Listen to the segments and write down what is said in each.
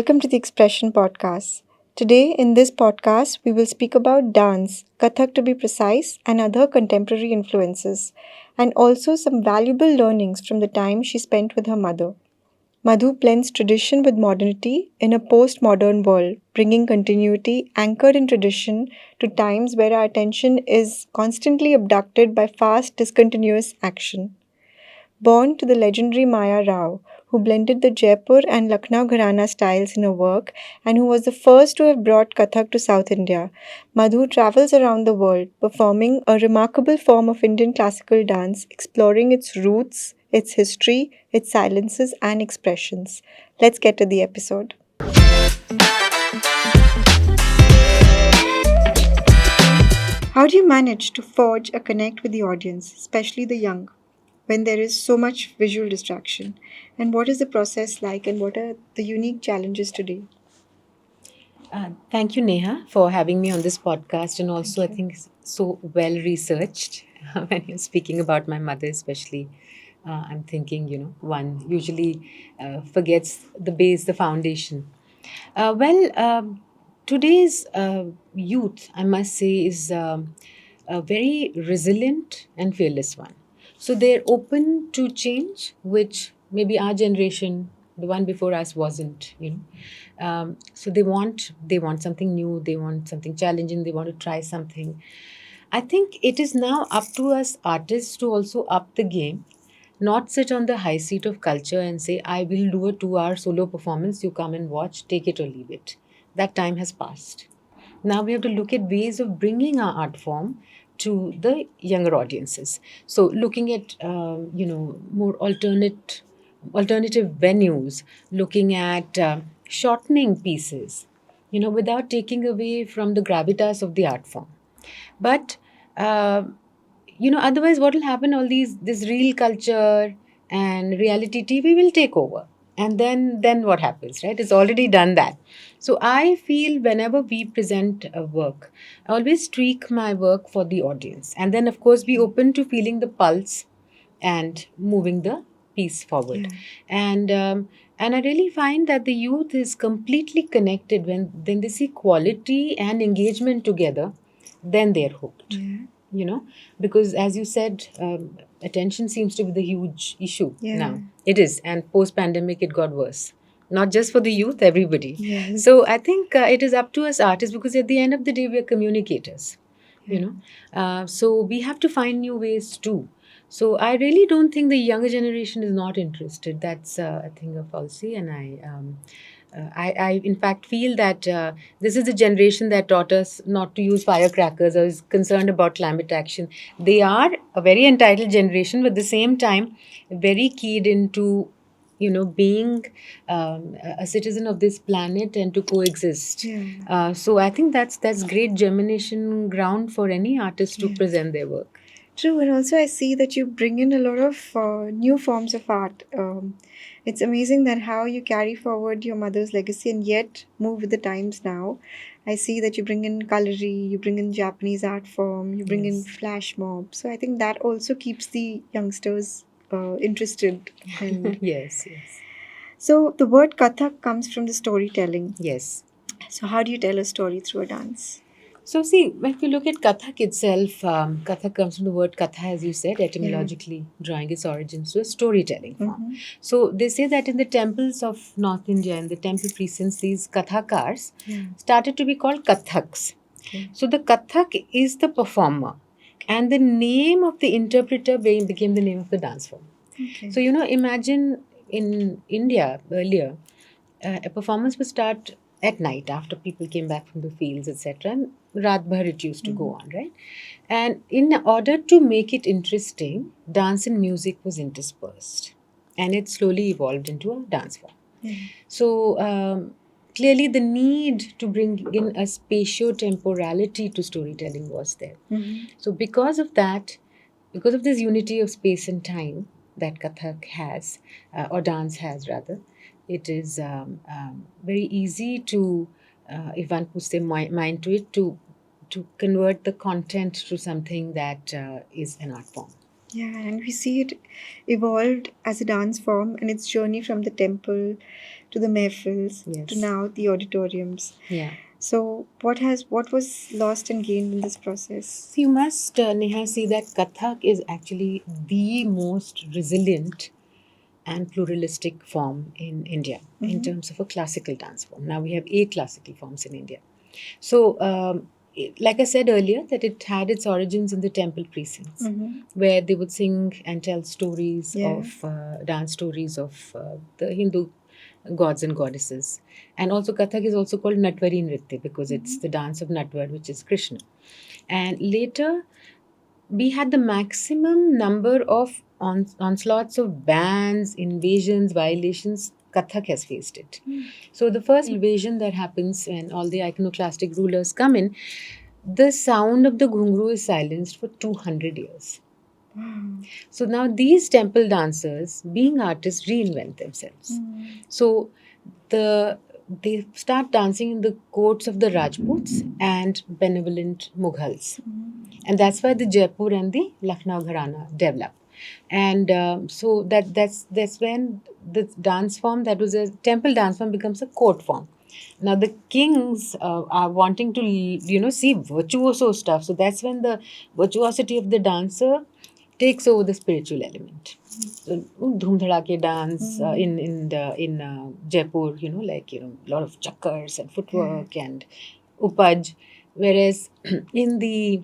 Welcome to the Expression Podcast. Today, in this podcast, we will speak about dance, Kathak to be precise, and other contemporary influences, and also some valuable learnings from the time she spent with her mother. Madhu blends tradition with modernity in a postmodern world, bringing continuity anchored in tradition to times where our attention is constantly abducted by fast, discontinuous action. Born to the legendary Maya Rao, who blended the Jaipur and Lucknow Gharana styles in her work and who was the first to have brought Kathak to South India, Madhu travels around the world performing a remarkable form of Indian classical dance, exploring its roots, its history, its silences, and expressions. Let's get to the episode. How do you manage to forge a connect with the audience, especially the young, when there is so much visual distraction? And what is the process like, and what are the unique challenges today? Thank you, Neha, for having me on this podcast, and also I Thank you. think it's so well researched. When you're speaking about my mother, especially, I'm thinking, one usually forgets the base, the foundation. Today's youth, I must say, is a very resilient and fearless one. So they're open to change, which maybe our generation, the one before us, wasn't. So they want something new, they want something challenging, they want to try something. I think it is now up to us artists to also up the game, not sit on the high seat of culture and say, I will do a 2 hour solo performance, you come and watch, take it or leave it. That time has passed. Now we have to look at ways of bringing our art form to the younger audiences. So looking at, more alternative venues, looking at shortening pieces, without taking away from the gravitas of the art form. But uh, otherwise, what will happen? All this real culture and reality TV will take over, and then what happens? Right? It's already done that. So I feel whenever we present a work, I always tweak my work for the audience, and then of course be open to feeling the pulse and moving the piece forward. Yeah. And I really find that the youth is completely connected when they see quality and engagement together, then they're hooked. Yeah. You know, because as you said, attention seems to be the huge issue Yeah. now. It is, and post pandemic, it got worse. Not just for the youth, everybody. Yes. So I think it is up to us artists, because at the end of the day, we are communicators. Yeah. So we have to find new ways too. So I really don't think the younger generation is not interested. That's I think a falsy, and I in fact feel that this is the generation that taught us not to use firecrackers or is concerned about climate action. They are a very entitled generation, but at the same time, very keyed into being a citizen of this planet and to coexist. Yeah. So I think that's great germination ground for any artist to Yeah. present their work. True, and also I see that you bring in a lot of new forms of art. It's amazing that how you carry forward your mother's legacy and yet move with the times now. I see that you bring in Kalari, you bring in Japanese art form, you bring in Yes. flash mob. So I think that also keeps the youngsters interested. And Yes, yes, so the word Kathak comes from the storytelling. yes. So how do you tell a story through a dance? So, see, if you look at Kathak itself, Kathak comes from the word Katha, as you said, Yeah. etymologically drawing its origins to a storytelling form. Mm-hmm. So, they say that in the temples of North India, in the temple precincts, these Kathakars Yeah. started to be called Kathaks. Okay. So, the Kathak is the performer, and the name of the interpreter became the name of the dance form. Okay. So, imagine in India earlier, a performance would start at night after people came back from the fields, etc. And Raat Bhar it used to go on, right? And in order to make it interesting, dance and music was interspersed. And it slowly evolved into a dance form. Yeah. So clearly, the need to bring in a spatio-temporality to storytelling was there. Mm-hmm. So because of that, because of this unity of space and time that Kathak has, or dance has rather, it is very easy to, if one puts their mind to it, to convert the content to something that is an art form. Yeah, and we see it evolved as a dance form and its journey from the temple to the mehfils, to Yes. now the auditoriums. Yeah. So what was lost and gained in this process? So you must, Neha, see that Kathak is actually the most resilient and pluralistic form in India in terms of a classical dance form. Now we have 8 classical forms in India. So, like I said earlier, that it had its origins in the temple precincts, where they would sing and tell stories Yeah. of dance stories of the Hindu gods and goddesses. And also, Kathak is also called Natwari Nritya because it's the dance of Natwar, which is Krishna. And later, we had the maximum number of onslaughts of bans, invasions, violations. Kathak has faced it. So the first invasion that happens when all the iconoclastic rulers come in, the sound of the ghungru is silenced for 200 years. So now these temple dancers, being artists, reinvent themselves. So the they start dancing in the courts of the Rajputs and benevolent Mughals. And that's why the Jaipur and the Lucknow Gharana develop. And so that's when the dance form that was a temple dance form becomes a court form. Now the kings are wanting to see virtuoso stuff. So that's when the virtuosity of the dancer takes over the spiritual element. So, Dhoom Dhadake dance in Jaipur, like a lot of chakkars and footwork and upaj, whereas in the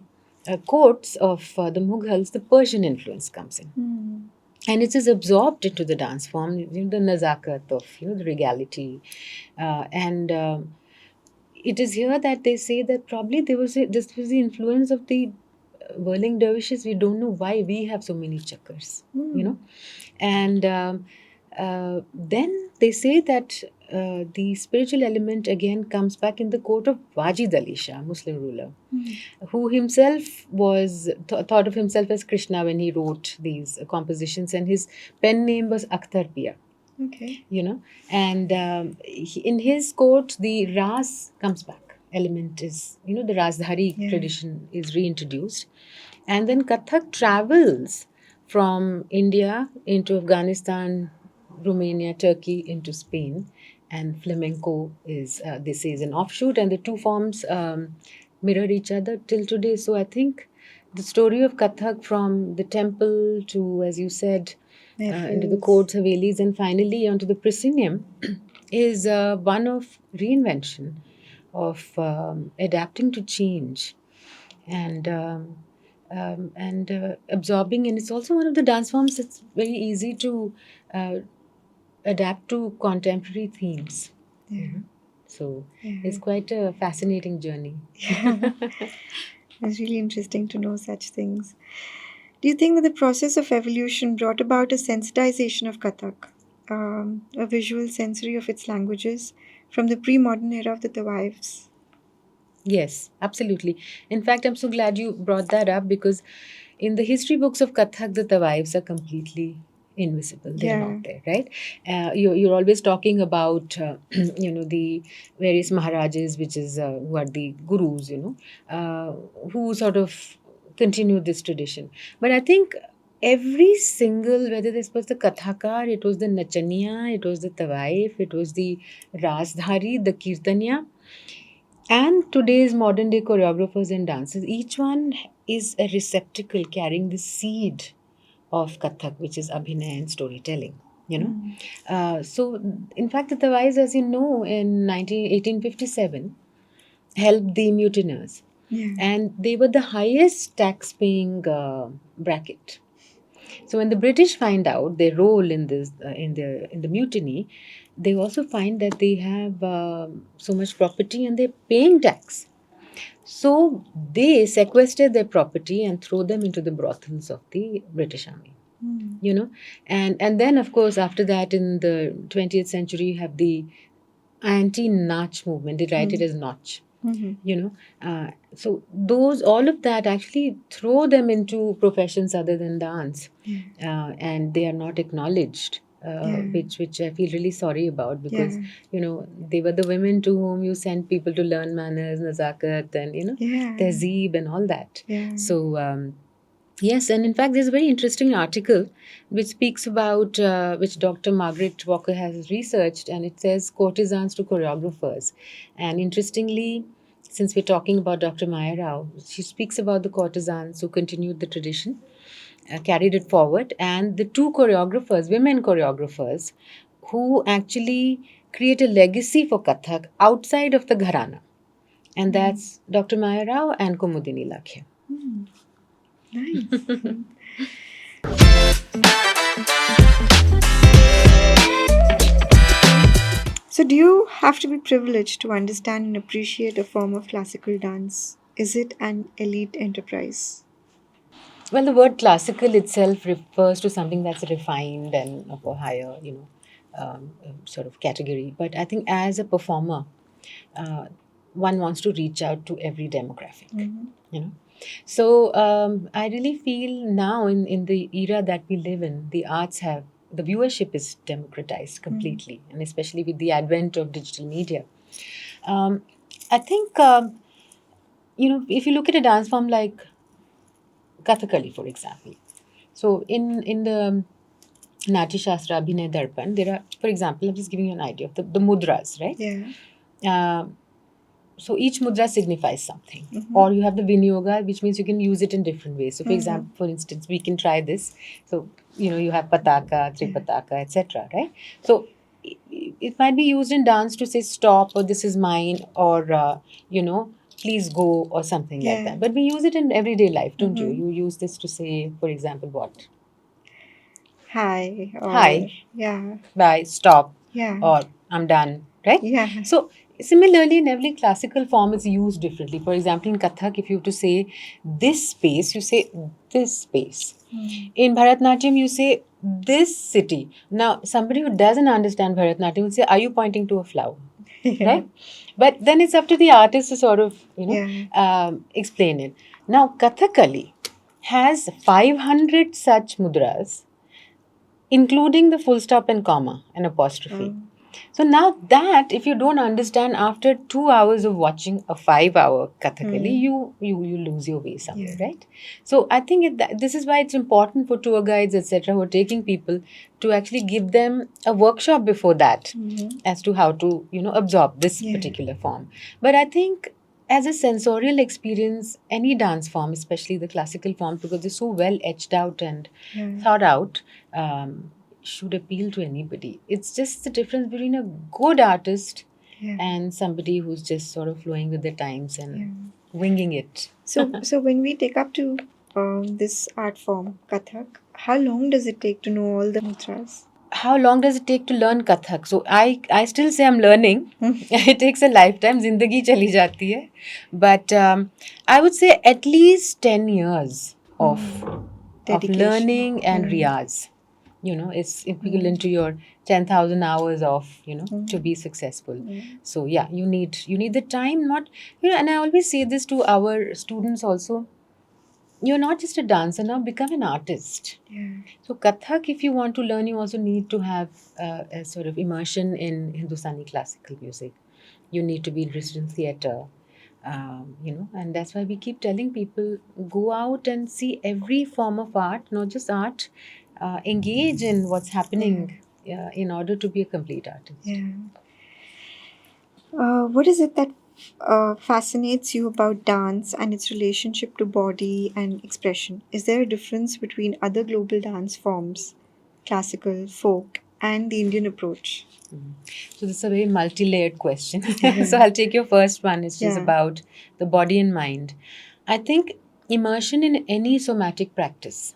courts of the Mughals, the Persian influence comes in. And it is absorbed into the dance form, the nazakat of the regality, and it is here that they say that probably this was the influence of the whirling dervishes. We don't know why we have so many chakkars, and then they say that the spiritual element again comes back in the court of Wajid Ali Shah, Muslim ruler, who himself was thought of himself as Krishna when he wrote these compositions, and his pen name was Akhtar Pia. Okay. And in his court, the ras comes back. Element is, the Rasdhari tradition is reintroduced. And then Kathak travels from India into Afghanistan, Romania, Turkey, into Spain. And flamenco is, they say, is an offshoot, and the two forms mirror each other till today. So I think the story of Kathak from the temple to, as you said, into the courts, Havelis, and finally onto the proscenium is one of reinvention, of adapting to change, and absorbing. And it's also one of the dance forms that's very easy to adapt to contemporary themes. So it's quite a fascinating journey. It's really interesting to know such things. Do you think that the process of evolution brought about a sensitization of Kathak, a visual sensory of its languages, from the pre-modern era of the Tawaifs? Yes, absolutely. In fact, I'm so glad you brought that up because in the history books of Kathak, the Tawaifs are completely invisible. They're not there, right? You're always talking about, the various Maharajas, which is who are the gurus, who sort of continue this tradition. But I think every single, whether this was the Kathakar, it was the Nachaniya, it was the Tawaif, it was the Rasdhari, the Kirtaniya, and today's modern day choreographers and dancers, each one is a receptacle carrying the seed of Kathak, which is Abhinay and storytelling. So, in fact, the Tawais, as you know, in 1857, helped the mutineers. And they were the highest tax paying bracket. So when the British find out their role in this in the mutiny, they also find that they have so much property and they're paying tax. So they sequester their property and throw them into the brothels of the British Army. And then of course after that in the 20th century you have the anti-Nach movement. They write it as Nach. So those all of that actually throw them into professions other than dance, and they are not acknowledged, which I feel really sorry about because they were the women to whom you sent people to learn manners, nazakat, and tehzeeb and all that. So Yes, and in fact, there's a very interesting article which speaks about which Dr. Margaret Walker has researched, and it says courtesans to choreographers. And interestingly, since we're talking about Dr. Maya Rao, she speaks about the courtesans who continued the tradition, carried it forward, and the two choreographers, women choreographers, who actually create a legacy for Kathak outside of the gharana. And that's Dr. Maya Rao and Kumudini Lakhya. Nice. So, do you have to be privileged to understand and appreciate a form of classical dance? Is it an elite enterprise? Well, the word classical itself refers to something that's refined and of a higher, sort of category. But I think as a performer, uh, one wants to reach out to every demographic, you know. So I really feel now in the era that we live in, the viewership is democratized completely, and especially with the advent of digital media. Um, I think, if you look at a dance form like Kathakali, for example. So in the Natya Shastra, Abhinay Darpan, there are, for example, I'm just giving you an idea of the mudras, right? Yeah. Uh, so each mudra signifies something. Or you have the Vinyoga, which means you can use it in different ways. So, for example, for instance, we can try this. So, you have Pataka, Tripataka, etc., right? So, it might be used in dance to say stop or this is mine or, please go or something like Yeah. that. But we use it in everyday life, don't you? You use this to say, for example, what? Hi. Or, Hi. Yeah. Bye, stop, Yeah. or I'm done, right? Yeah. So, similarly, in every classical form is used differently. For example, in Kathak, if you have to say this space, you say this space. In Bharatnatyam, you say this city. Now, somebody who doesn't understand Bharatnatyam will say, are you pointing to a flower? Right? But then it's up to the artist to sort of, explain it. Now, Kathakali has 500 such mudras, including the full stop and comma and apostrophe. So now that if you don't understand after 2 hours of watching a 5 hour Kathakali, you lose your way somewhere, right? So I think this is why it's important for tour guides, etc., who are taking people to actually give them a workshop before that as to how to absorb this particular form. But I think as a sensorial experience, any dance form, especially the classical form, because they're so well etched out and thought out, should appeal to anybody. It's just the difference between a good artist and somebody who's just sort of flowing with the times and winging it. So when we take up to this art form, Kathak, how long does it take to know all the mudras? How long does it take to learn Kathak? So I still say I'm learning. It takes a lifetime. Zindagi chali jati hai. But I would say at least 10 years of Dedication. learning and riyaz. It's equivalent to your 10,000 hours of, to be successful. So yeah, you need the time, not, and I always say this to our students also. You're not just a dancer now, become an artist. So Kathak, if you want to learn, you also need to have a sort of immersion in Hindustani classical music. You need to be interested in theatre, and that's why we keep telling people, go out and see every form of art, not just art, engage in what's happening in order to be a complete artist. What is it that fascinates you about dance and its relationship to body and expression? Is there a difference between other global dance forms, classical, folk, and the Indian approach? So this is a very multi-layered question. So I'll take your first one, which is about the body and mind. I think immersion in any somatic practice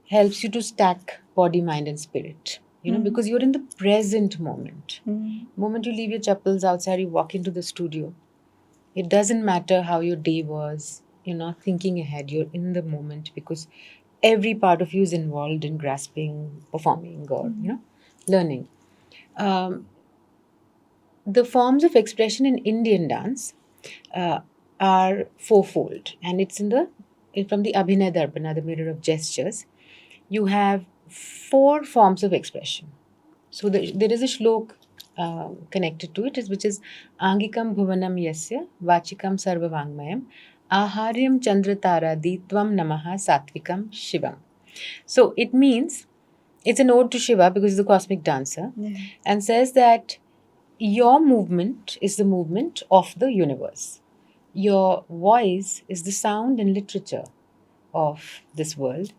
helps you to stack body, mind, and spirit. Because you're in the present moment. Moment you leave your chappals outside, you walk into the studio. It doesn't matter how your day was. You're not thinking ahead. You're in the moment because every part of you is involved in grasping, performing, or learning. The forms of expression in Indian dance are fourfold, and it's from the Abhinay Darpana, the mirror of gestures. You have 4 forms of expression. So there is a shlok connected to it, which is Angikam Bhuvanam Yasya Vachikam Sarvavangmayam Aharyam Chandratara Ditvam Namaha Satvikam Shivam. So it means it's an ode to Shiva because he's a cosmic dancer, and says that your movement is the movement of the universe. Your voice is the sound and literature of this world.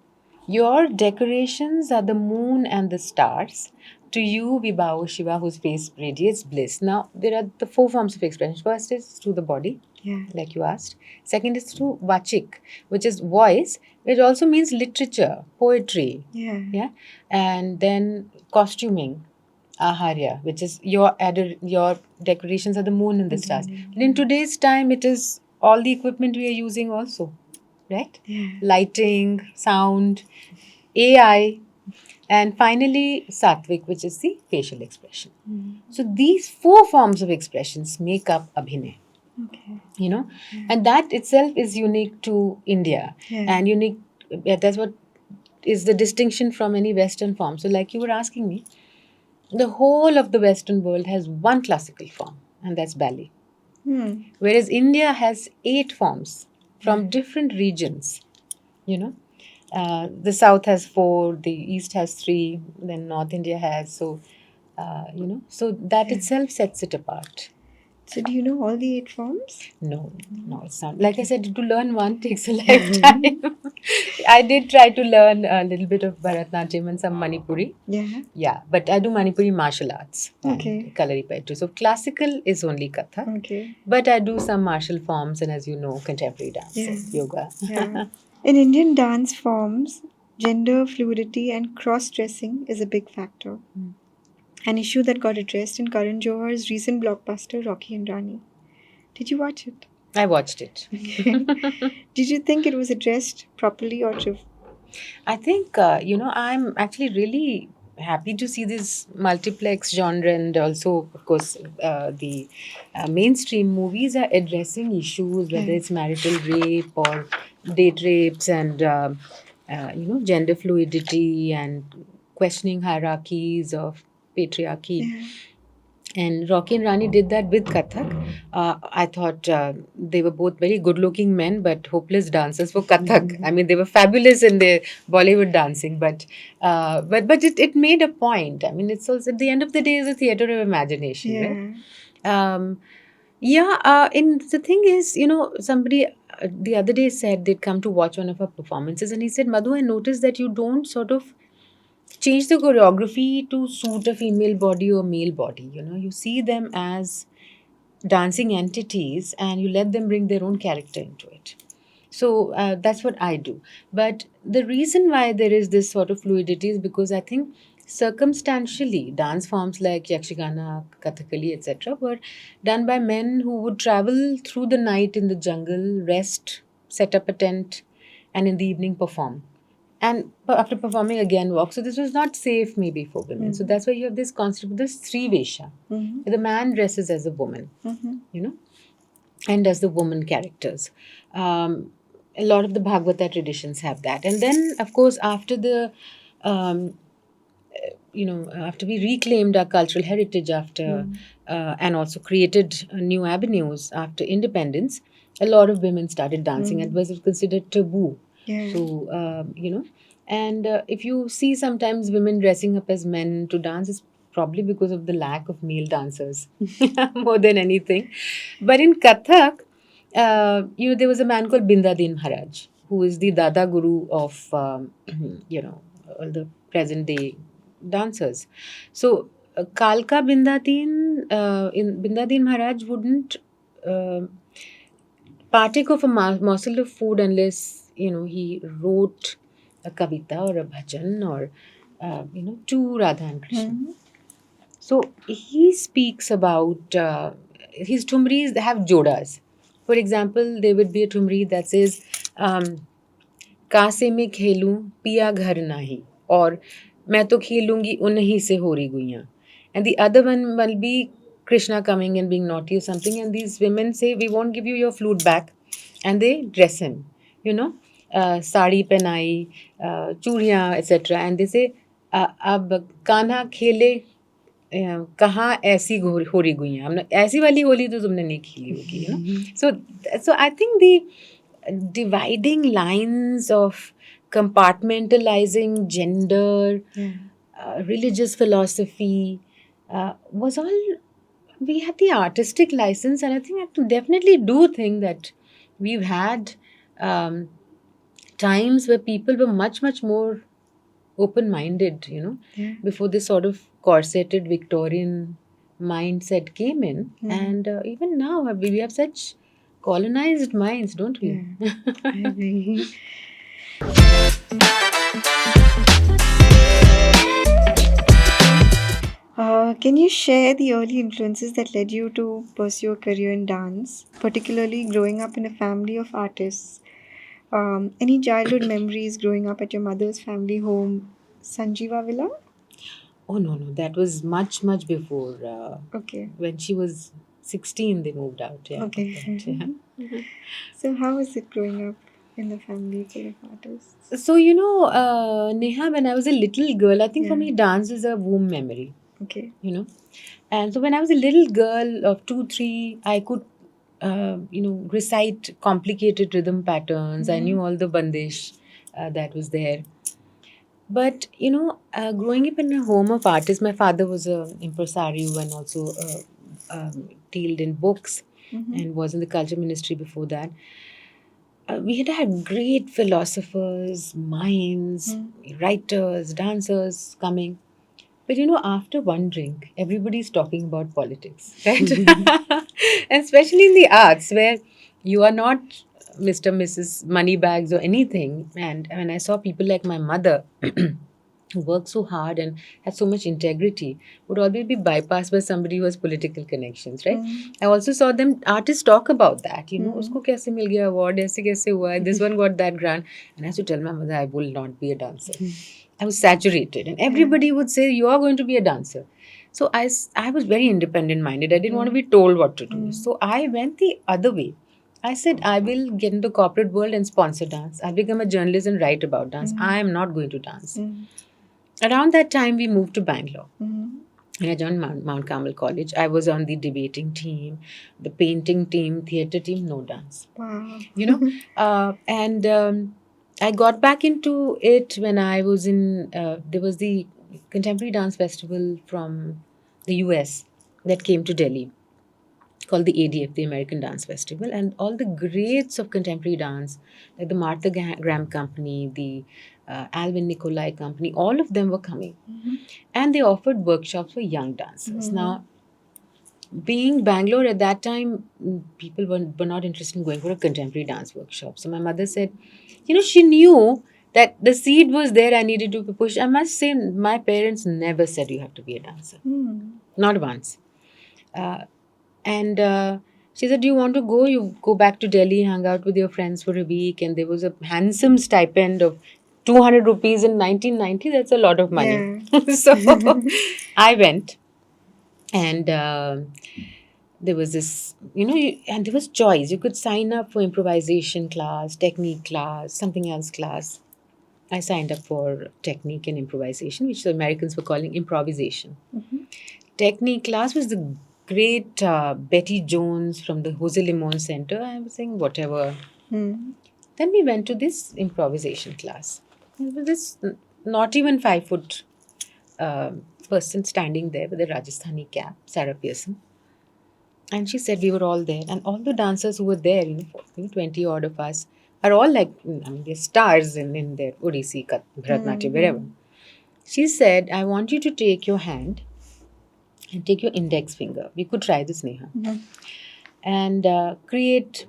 Your decorations are the moon and the stars. To you we bow, Shiva, whose face radiates bliss. Now, there are the four forms of expression. First is through the body, like you asked. Second is through vachik, which is voice, which also means literature, poetry. Yeah. And then costuming, aharya, which is your decorations are the moon and the stars. And in today's time, it is all the equipment we are using also, right? Lighting, sound, AI, and finally Sattvic, which is the facial expression. So these four forms of expressions make up Abhinay. And that itself is unique to India, and unique. That's what is the distinction from any Western form. So, like you were asking me, the whole of the Western world has one classical form, and that's ballet. Whereas India has 8 forms from different regions. The South has 4, the East has 3, then North India has. So, so that itself sets it apart. So, do you know all the 8 forms? No, it's not. Like I said, to learn one takes a lifetime. I did try to learn a little bit of Bharatnatyam and some Manipuri. Yeah, but I do Manipuri martial arts and Kalari poetry. So classical is only Kathak. But I do some martial forms and, as you know, contemporary dance, yoga. In Indian dance forms, gender fluidity and cross-dressing is a big factor. An issue that got addressed in Karan Johar's recent blockbuster, Rocky and Rani. Did you watch it? I watched it. Did you think it was addressed properly or I think, I'm actually really happy to see this multiplex genre, and also, of course, the mainstream movies are addressing issues, whether it's marital rape or date rapes and, gender fluidity and questioning hierarchies of patriarchy. And Rocky and Rani did that with Kathak. I thought they were both very good-looking men, but hopeless dancers for Kathak. I mean, they were fabulous in their Bollywood dancing, but it made a point. I mean, it's also at the end of the day, is a theater of imagination, right? And the thing is, somebody the other day said they'd come to watch one of our performances, and he said, Madhu, I noticed that you don't sort of change the choreography to suit a female body or male body. You see them as dancing entities and you let them bring their own character into it. So that's what I do. But the reason why there is this sort of fluidity is because I think circumstantially dance forms like Yakshagana, Kathakali, etc. were done by men who would travel through the night in the jungle, rest, set up a tent, and in the evening perform. And after performing again walk. So this was not safe maybe for women. So that's why you have this concept of this Sri Vesha. The man dresses as a woman, and does the woman characters. A lot of the Bhagavata traditions have that. And then, of course, after the, after we reclaimed our cultural heritage and also created new avenues after independence, a lot of women started dancing and was considered taboo. So, and if you see sometimes women dressing up as men to dance, it's probably because of the lack of male dancers more than anything. But in Kathak, there was a man called Bindadin Maharaj, who is the Dada Guru of, all the present day dancers. So, Kalka Bindadin Maharaj wouldn't partake of a morsel of food unless he wrote a kavita or a bhajan or to Radha and Krishna. So he speaks about his thumris. They have jodas. For example, there would be a thumri that says "Kaase mein khelu piya ghar nahi" or "मैं तो खेलूंगी उन्हीं से होरी गुइयां." And the other one will be Krishna coming and being naughty or something, and these women say, "We won't give you your flute back," and they dress him, sari penai, churiyan, etc. And they say, "Ab Kanha khele कहाँ ऐसी होरी गुइयाँ, हमने ऐसी वाली होली तो तुमने नहीं खेली होगी, you know. So I think the dividing lines of compartmentalizing gender, Yeah. religious philosophy, was all, we had the artistic license, and I think I definitely do think that we've had um, times where people were much more open minded, you know, Yeah. before this sort of corseted Victorian mindset came in. Mm. And even now, we have such colonized minds, don't we? Yeah. I agree. Can you share the early influences that led you to pursue a career in dance, particularly growing up in a family of artists? Any childhood memories growing up at your mother's family home, Sanjeeva Villa? Oh, no, that was much before. Okay. When she was 16, they moved out. Yeah. Okay. Yeah. So, how was it growing up in the family full of artists? So, Neha, when I was a little girl, I think for Yeah. me, dance is a womb memory, Okay. you know. And so when I was a little girl of 2, 3, I could, recite complicated rhythm patterns. I knew all the bandish that was there. But, growing up in a home of artists, my father was an impresario and also dealt in books and was in the culture ministry before that. We had great philosophers, minds, writers, dancers coming. But after one drink, everybody's talking about politics, right? And especially in the arts, where you are not Mr. Mrs. Moneybags or anything. And when I saw people like my mother, who worked so hard and had so much integrity, would always be bypassed by somebody who has political connections, right? I also saw them artists talk about that, usko kaise mil gaya award, aise kaise hua, this one got that grant. And I used to tell my mother, I will not be a dancer. I was saturated, and everybody would say, you are going to be a dancer. So I was very independent minded. I didn't want to be told what to do. So I went the other way. I said, I will get into the corporate world and sponsor dance. I'll become a journalist and write about dance. I am not going to dance. Around that time, we moved to Bangalore. And I joined Mount Carmel College. I was on the debating team, the painting team, theatre team, no dance. Wow. And I got back into it when I was in, there was the Contemporary Dance Festival from the US that came to Delhi, called the ADF, the American Dance Festival, and all the greats of contemporary dance, like the Martha Graham Company, the Alvin Nicolai Company, all of them were coming. And they offered workshops for young dancers. Now, being Bangalore at that time, people were not interested in going for a contemporary dance workshop. So my mother said, she knew that the seed was there, I needed to push. I must say, my parents never said you have to be a dancer. Not once. And she said, do you want to go? You go back to Delhi, hang out with your friends for a week. And there was a handsome stipend of 200 rupees in 1990. That's a lot of money. Yeah. So I went. And there was this, and there was choice. You could sign up for improvisation class, technique class, something else class. I signed up for technique and improvisation, which the Americans were calling improvisation. Technique class was the great Betty Jones from the Jose Limon Center. I was saying, whatever. Then we went to this improvisation class. There was this not even 5 foot person standing there with a Rajasthani cap, Sarah Pearson. And she said we were all there. And all the dancers who were there, 20 odd of us, are all like, they're stars in their Odissi, Bharatanatyam, wherever. She said, I want you to take your hand and take your index finger. We could try this, Neha. And create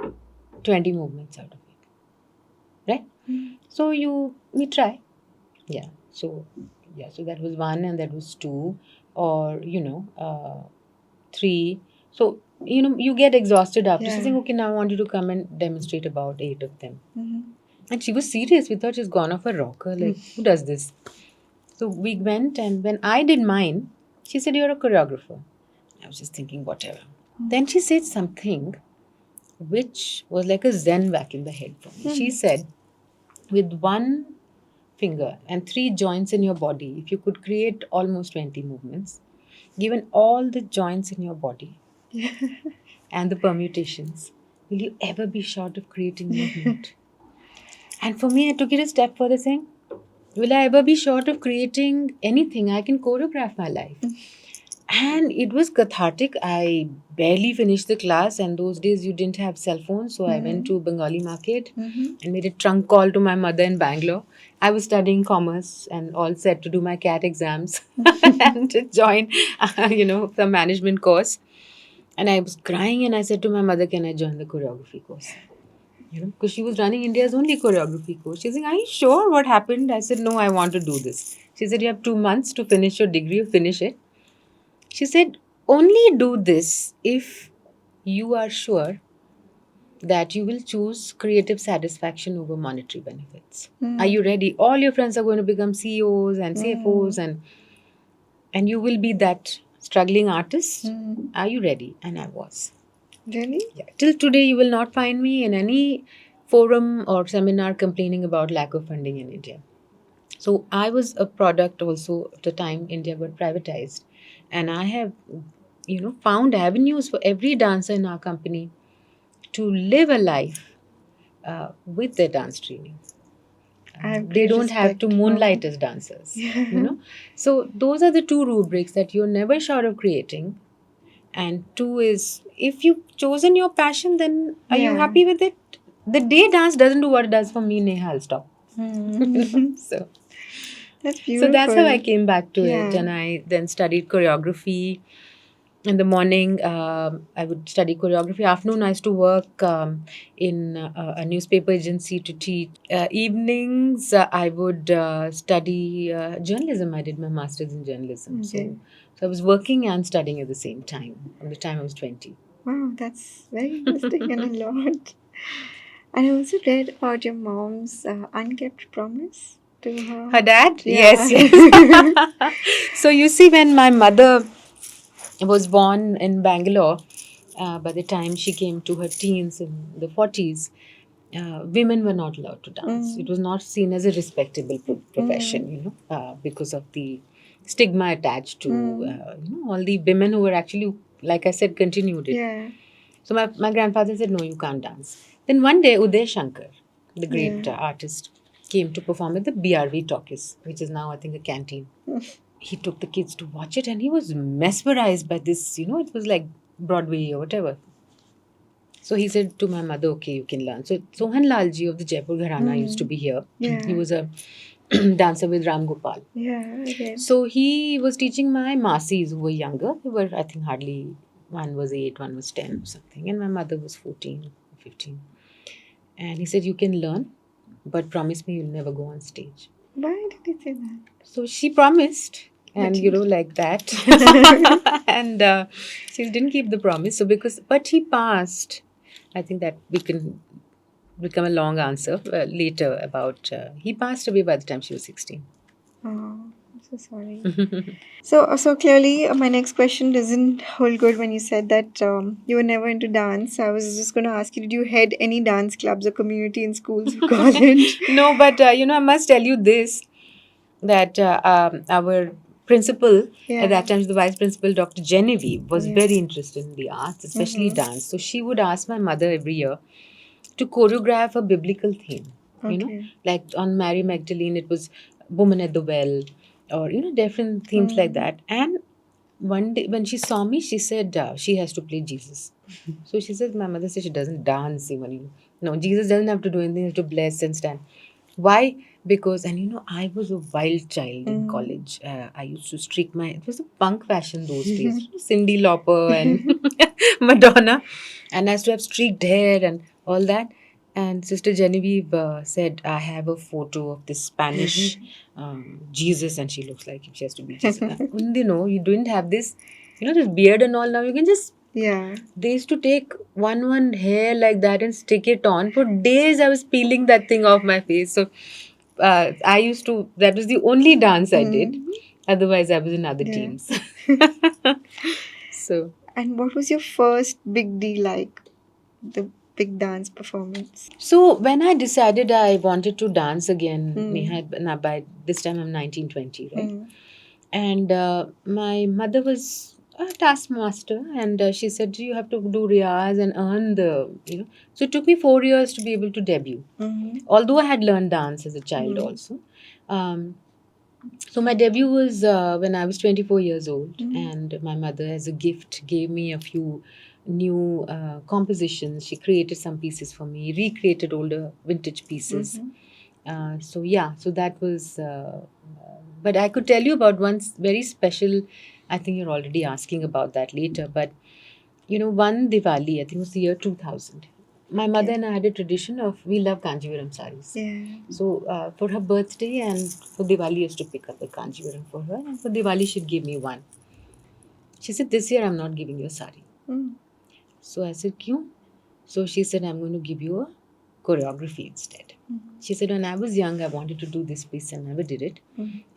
20 movements out of it. Right? So we try. Yeah. So that was 1 and that was 2 or, 3. So, you get exhausted after. She's saying, okay, now I want you to come and demonstrate about 8 of them. And she was serious. We thought she's gone off a rocker. Like, who does this? So we went, and when I did mine, she said, you're a choreographer. I was just thinking, whatever. Then she said something which was like a zen back in the head for me. She said, with 1 finger and 3 joints in your body, if you could create almost 20 movements, given all the joints in your body and the permutations, will you ever be short of creating movement? And for me, I took it a step further, saying, will I ever be short of creating anything? I can choreograph my life. And it was cathartic. I barely finished the class, and those days you didn't have cell phones. So I went to Bengali market and made a trunk call to my mother in Bangalore. I was studying commerce and all set to do my CAT exams and to join, the management course. And I was crying and I said to my mother, can I join the choreography course? Because she was running India's only choreography course. She's saying, are you sure what happened? I said, no, I want to do this. She said, you have 2 months to finish your degree, finish it. She said, only do this if you are sure that you will choose creative satisfaction over monetary benefits. Are you ready? All your friends are going to become CEOs and CFOs and you will be that struggling artist. Are you ready? And I was. Really? Yeah. Till today, you will not find me in any forum or seminar complaining about lack of funding in India. So I was a product also of the time India got privatized. And I have, found avenues for every dancer in our company to live a life with their dance training. I have They great don't have to respect moonlight for- as dancers. So those are the two rubrics that you're never short of creating. And two is, if you've chosen your passion, then are you Yeah. happy with it? The day dance doesn't do what it does for me, Neha, I'll stop. So That's so beautiful. that's how I came back to it. Yeah. And I then studied choreography. In the morning, I would study choreography. Afternoon, I used to work in a newspaper agency to teach. Evenings, I would study journalism. I did my master's in journalism. Okay. So I was working and studying at the same time from the time I was 20. Wow, that's very interesting and a lot. And I also read about your mom's unkept promise to her. Her dad? Yeah. Yes. So you see, when my mother was born in Bangalore, by the time she came to her teens in the 40s, women were not allowed to dance. It was not seen as a respectable profession, because of the stigma attached to, all the women who were actually, like I said, continued it. Yeah. So my grandfather said, no, you can't dance. Then one day, Uday Shankar, the great Yeah. artist, came to perform at the BRV Talkies, which is now, I think, a canteen. He took the kids to watch it and he was mesmerized by this, it was like Broadway or whatever. So he said to my mother, okay, you can learn. So Sohan Lalji of the Jaipur Gharana used to be here. Yeah. He was a dancer with Ram Gopal. Yeah. Okay. So he was teaching my Masis who were younger. They were, I think, hardly, one was 8, one was 10 or something. And my mother was 14, 15. And he said, you can learn, but promise me you'll never go on stage. Why did he say that? So she promised, and But like that. And she didn't keep the promise. So but he passed. I think that we can become a long answer later about, he passed away by the time she was 16. Oh, I'm so sorry. So clearly, my next question doesn't hold good when you said that you were never into dance. I was just going to ask you, did you head any dance clubs or community in schools or college? No, but I must tell you this, that our principal Yeah. at that time, the vice principal, Dr. Genevieve, was Yeah. very interested in the arts, especially dance. So she would ask my mother every year to choreograph a biblical theme. Okay. Like on Mary Magdalene, it was Woman at the Well, or different themes like that. And one day when she saw me, she said she has to play Jesus. So she said, my mother said she doesn't dance even. No, Jesus doesn't have to do anything, he has to bless and stand. Why? Because, and I was a wild child in college. I used to streak it was a punk fashion those days. Cyndi Lauper and Madonna. And I used to have streaked hair and all that. And Sister Genevieve said, I have a photo of this Spanish Jesus, and she looks like she has to be Jesus. You didn't have this, this beard and all. Now you can just, Yeah. they used to take one hair like that and stick it on. For days I was peeling that thing off my face. So that was the only dance I did. Otherwise, I was in other Yeah. teams. So. And what was your first big deal like? The big dance performance? So when I decided I wanted to dance again, Neha, now by this time I'm 19, 20, right? And my mother was a taskmaster, and she said, you have to do riyaz and earn the. So it took me 4 years to be able to debut. Although I had learned dance as a child also. Um, so my debut was when I was 24 years old, and my mother, as a gift, gave me a few new compositions. She created some pieces for me, recreated older vintage pieces. So yeah, so that was. But I could tell you about one very special. I think you're already asking about that later. But one Diwali, I think it was the year 2000. My mother and I had a tradition of we love Kanjivaram saris. Yeah. So for her birthday and for Diwali, I used to pick up a Kanjivaram for her, and for Diwali she'd give me one. She said, "This year I'm not giving you a sari." So I said, "Kyun?" So she said, "I'm going to give you a choreography instead." She said, "When I was young, I wanted to do this piece and never did it."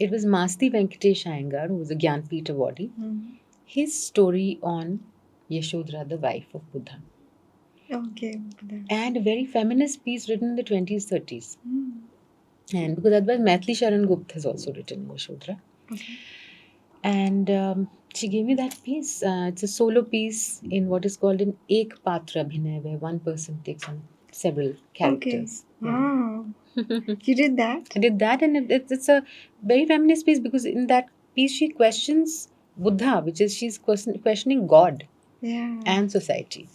It was Masti Venkatesh Iyengar, who was a Gyanpith awardee. His story on Yashodhara, the wife of Buddha. Okay. And a very feminist piece written in the 20s, 30s. And because otherwise, Maithili Sharan Gupta has also written Yashodhara. Okay. And she gave me that piece. It's a solo piece in what is called an Ek Patra Abhinay, where one person takes on several characters. Okay. Wow. You did that? I did that, and it's a very feminist piece because in that piece she questions Buddha, which is she's questioning God and society.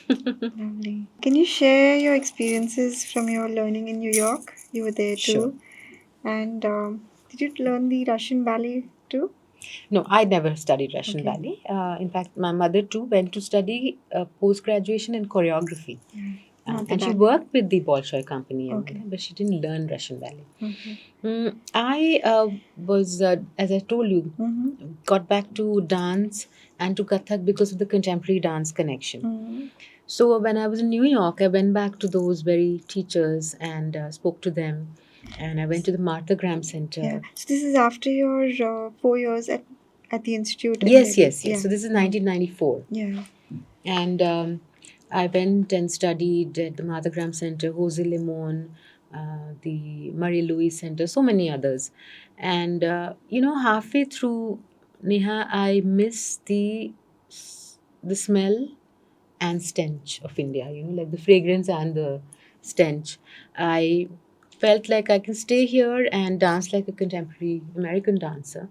Lovely. Can you share your experiences from your learning in New York? You were there too. Sure. And did you learn the Russian ballet too? No, I never studied Russian ballet. In fact, my mother too went to study post graduation in choreography. And she worked with the Bolshoi company, but she didn't learn Russian ballet. I was, as I told you, got back to dance and to Kathak because of the contemporary dance connection. So when I was in New York, I went back to those very teachers and spoke to them. And I went to the Martha Graham Center. Yeah. So this is after your 4 years at the institute. Yes. So this is 1994. Yeah. And I went and studied at the Martha Graham Center, Jose Limon, the Marie Louise Center, so many others. And, halfway through, Neha, I miss the smell and stench of India, like the fragrance and the stench. I felt like I can stay here and dance like a contemporary American dancer.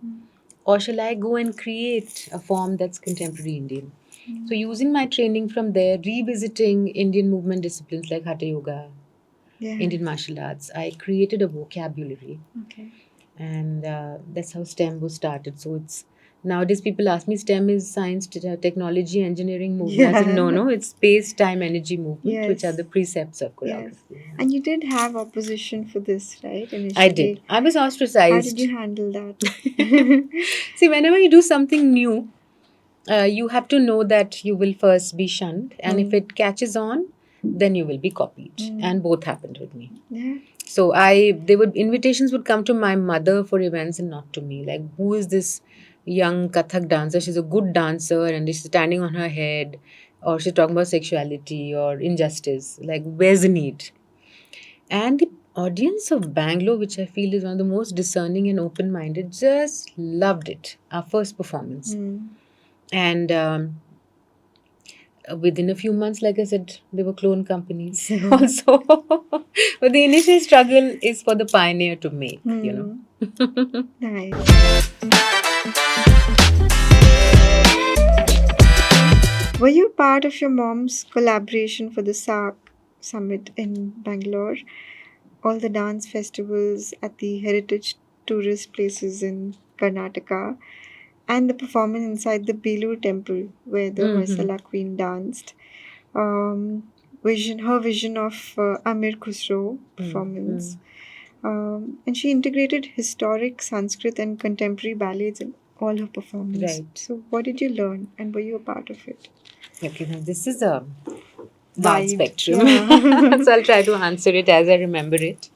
Or shall I go and create a form that's contemporary Indian? So, using my training from there, revisiting Indian movement disciplines like Hatha Yoga, Indian martial arts, I created a vocabulary. Okay. And that's how STEM was started. So, it's nowadays people ask me STEM is science, technology, engineering, movement. I said, no, it's space, time, energy, movement, which are the precepts of choreography. Yes. And you did have opposition for this, right? Initially. I did. I was ostracized. How did you handle that? See, whenever you do something new, you have to know that you will first be shunned, and if it catches on, then you will be copied. And both happened with me. Yeah. So invitations would come to my mother for events and not to me. Like, who is this young Kathak dancer? She's a good dancer and she's standing on her head, or she's talking about sexuality or injustice. Like, where's the need? And the audience of Bangalore, which I feel is one of the most discerning and open-minded, just loved it. Our first performance. And within a few months, like I said, they were clone companies also. But the initial struggle is for the pioneer to make, Nice. Were you part of your mom's collaboration for the SARC summit in Bangalore? All the dance festivals at the heritage tourist places in Karnataka, and the performance inside the Belur temple where the Hoysala queen danced. Her vision of Amir Khusro performance. And she integrated historic Sanskrit and contemporary ballets in all her performances. Right. So what did you learn and were you a part of it? Okay, now this is a wide spectrum. Yeah. So I'll try to answer it as I remember it.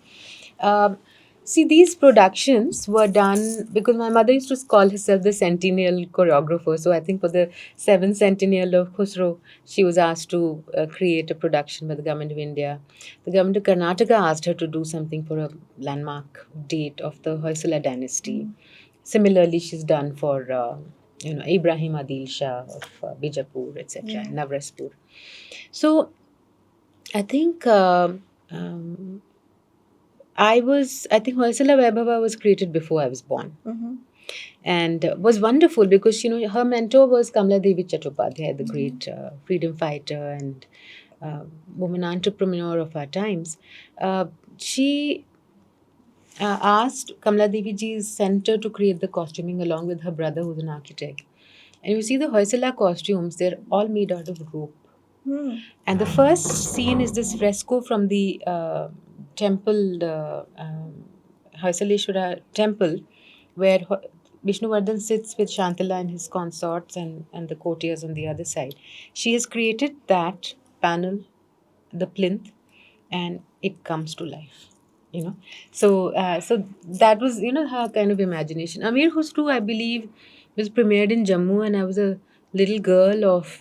See, these productions were done because my mother used to call herself the centennial choreographer. So I think for the 7th centennial of Khusro, she was asked to create a production by the government of India. The government of Karnataka asked her to do something for a landmark date of the Hoysala dynasty. Similarly, she's done for Ibrahim Adil Shah of Bijapur, etc., Yeah. and Navraspur. So I think I think Hoysala Vaibhava was created before I was born, Mm-hmm. and was wonderful because her mentor was Kamala Devi Chattopadhyay, the Mm-hmm. great freedom fighter and woman entrepreneur of our times. She asked Kamala Devi Ji's center to create the costuming along with her brother, who's an architect. And you see the Hoysala costumes; they're all made out of rope. Mm. And the first scene is this fresco from the temple, Hoysaleshwara temple, where Vishnuvardhan sits with Shantala and his consorts and the courtiers on the other side. She has created that panel, the plinth, and it comes to life. So that was her kind of imagination. Amir Khusru, I believe, was premiered in Jammu, and I was a little girl of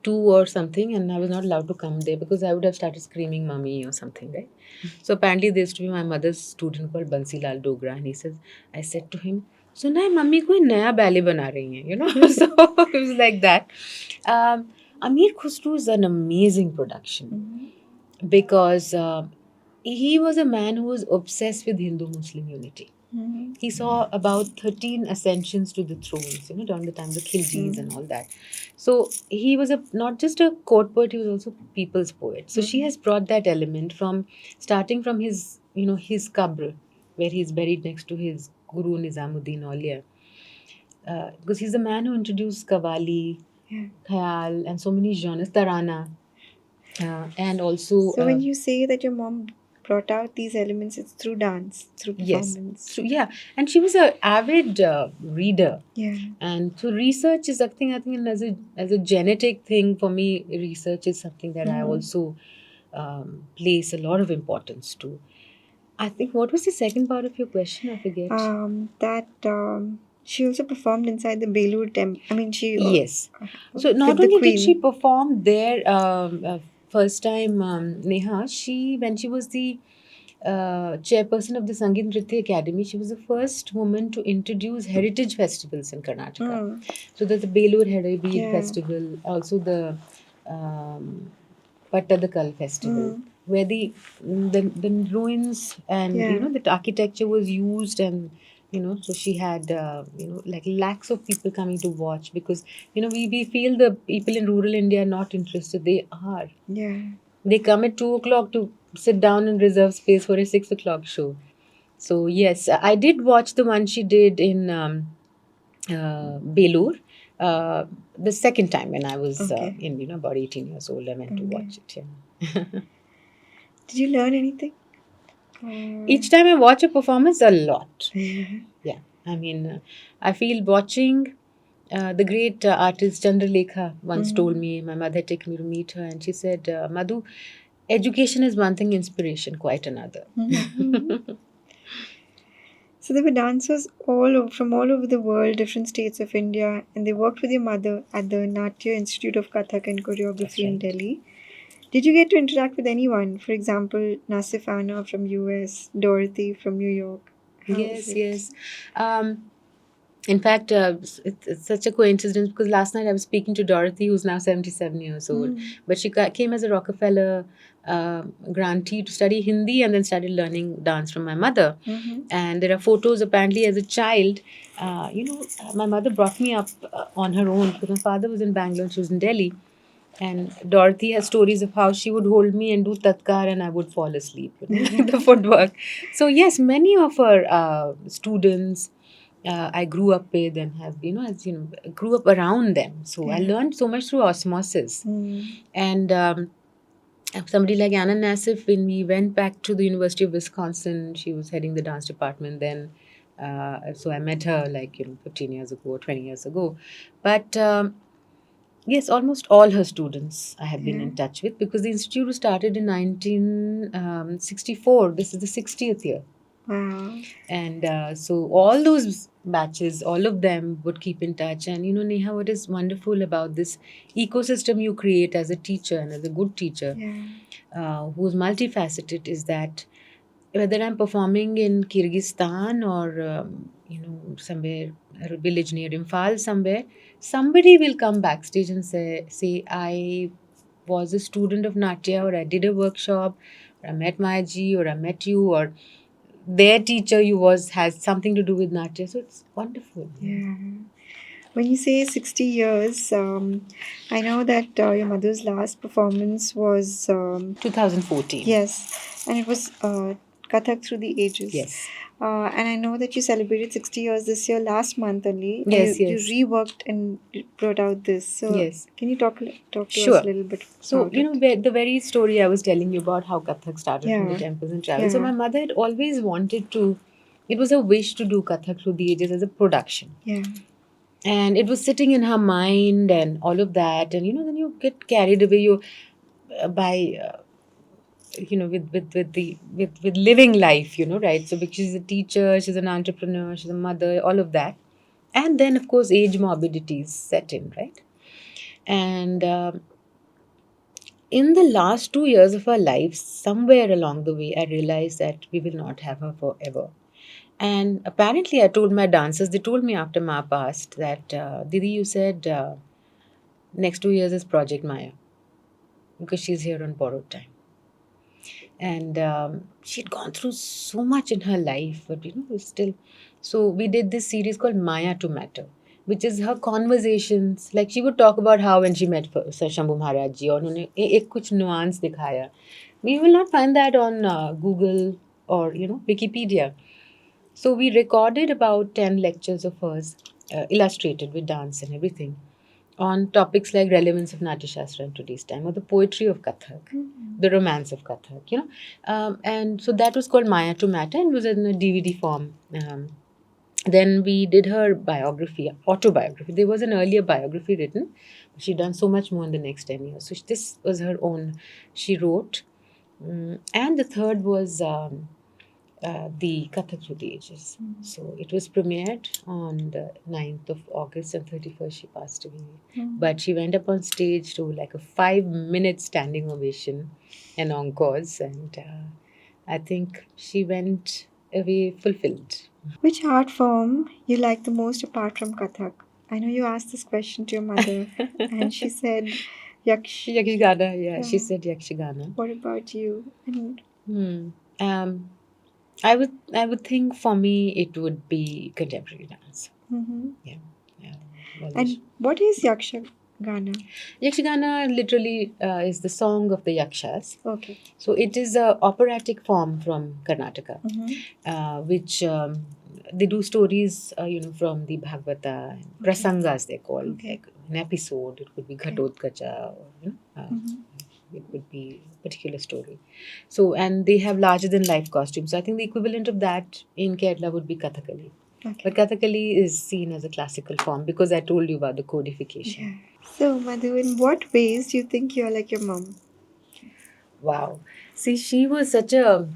2 or something, and I was not allowed to come there because I would have started screaming mummy or something, right? So apparently there used to be my mother's student called Bansi Lal Dogra, and I said to him, सुना है mummy कोई नया ballet बना रही हैं, so it was like that. Amir Khusru is an amazing production Mm-hmm. because he was a man who was obsessed with Hindu-Muslim unity. Mm-hmm. He saw about 13 ascensions to the thrones, during the time of the Khiljis and all that. So he was not just a court poet, he was also people's poet. So she has brought that element from starting from his qabr, where he's buried next to his Guru Nizamuddin Aulia. Because he's the man who introduced Qawwali, Yeah. Khayal, and so many genres, Tarana. And also So when you say that your mom brought out these elements, it's through dance, through yes, performance. yeah, and she was an avid reader, Yeah. and so research is something I think as a genetic thing for me. Research is something that I also place a lot of importance to. I think what was the second part of your question? I forget. That she also performed inside the Belur temple. I mean, she Yes. So not with the only did she queen. perform there first time, Neha, when she was the chairperson of the Sangeet Nritya Academy, she was the first woman to introduce heritage festivals in Karnataka. Mm. So there's the Belur Heritage Yeah. Festival, also the Pattadakal Festival, Mm. where the ruins and Yeah. the architecture was used, and so she had like lakhs of people coming to watch because we feel the people in rural India are not interested. They are. Yeah. They come at 2 o'clock to sit down and reserve space for a 6 o'clock show. So yes, I did watch the one she did in Belur. The second time when I was Okay. in about 18 years old, I went to Okay. watch it. Yeah. Did you learn anything? Each time I watch a performance, a lot. Yeah. Yeah, I mean, I feel watching. The great artist Chandralekha once told me, my mother had taken me to meet her, and she said, Madhu, education is one thing, inspiration quite another. So there were dancers from all over the world, different states of India, and they worked with your mother at the Natya Institute of Kathak and Choreography That's in right. Delhi. Did you get to interact with anyone? For example, Nasif Anna from US, Dorothy from New York. How was Yes, it? yes. In fact, it's such a coincidence because last night I was speaking to Dorothy, who's now 77 years old. But she came as a Rockefeller grantee to study Hindi and then started learning dance from my mother. And there are photos apparently as a child. My mother brought me up on her own because my father was in Bangalore, she was in Delhi. And Dorothy has stories of how she would hold me and do tatkar and I would fall asleep, the footwork. So yes, many of her students I grew up with and have, grew up around them. So I learned so much through osmosis. And somebody like Anna Nassif, when we went back to the University of Wisconsin, she was heading the dance department then. So I met her 15 years ago, 20 years ago. But yes, almost all her students I have been in touch with because the institute was started in 1964. This is the 60th year. Wow. And so all those batches, all of them would keep in touch. And Neha, what is wonderful about this ecosystem you create as a teacher and as a good teacher, who's multifaceted, is that whether I'm performing in Kyrgyzstan or somewhere a village near Imphal somewhere, somebody will come backstage and say I was a student of Natya, or I did a workshop, or I met Mayaji, or I met you, or their teacher you was has something to do with Natya. So it's wonderful. Yeah. When you say 60 years, I know that your mother's last performance was, 2014. yes, and it was Kathak Through the Ages. Yes. And I know that you celebrated 60 years this year, last month only, and Yes, you yes. reworked and brought out this. So, Yes. can you talk to us Sure. a little bit So, about it? the very story I was telling you about how Kathak started from the Yeah. temples and travel. So, Yeah. my mother had always wanted to, it was a wish to do Kathak Through the Ages as a production. Yeah. And it was sitting in her mind and all of that. And, then you get carried away by, with living life, right? So, because she's a teacher, she's an entrepreneur, she's a mother, all of that. And then, of course, age morbidities set in, right? And in the last 2 years of her life, somewhere along the way, I realized that we will not have her forever. And apparently, I told my dancers, they told me after Ma passed that, Didi, you said next 2 years is Project Maya because she's here on borrowed time. And she'd gone through so much in her life, but still. So we did this series called Maya to Matter, which is her conversations. Like she would talk about how when she met Sir Shambhu Maharaj ji, और उन्होंने एक कुछ nuance दिखाया. We will not find that on Google or Wikipedia. So we recorded about 10 lectures of hers, illustrated with dance and everything, on topics like relevance of Natya Shastra in today's time, or the poetry of Kathak, the romance of Kathak, and so that was called Maya to Matter and was in a DVD form. Then we did her biography, autobiography. There was an earlier biography written, but she'd done so much more in the next 10 years. So this was her own, she wrote. And the third was the Kathak Through the Ages. So it was premiered on the 9th of August and 31st she passed away. But she went up on stage to like a 5-minute standing ovation and encores, and I think she went away fulfilled. Which art form you like the most apart from Kathak? I know you asked this question to your mother, and she said Yaksh. Yakshigana, yeah, she Yeah. said Yakshigana. What about you? And I would think for me it would be contemporary dance. mhm. Yeah, yeah. Well, And what is Yaksha Gana? Yakshigana literally is the song of the yakshas. Okay. So it is a operatic form from Karnataka, which they do stories, from the Bhagavata, prasangas they're called, Okay. like an episode. It could be Ghatotkacha, or it would be a particular story. So, and they have larger than life costumes. So I think the equivalent of that in Kerala would be Kathakali. Okay. But Kathakali is seen as a classical form because I told you about the codification. Yeah. So, Madhu, in what ways do you think you're like your mom? Wow. See, she was such a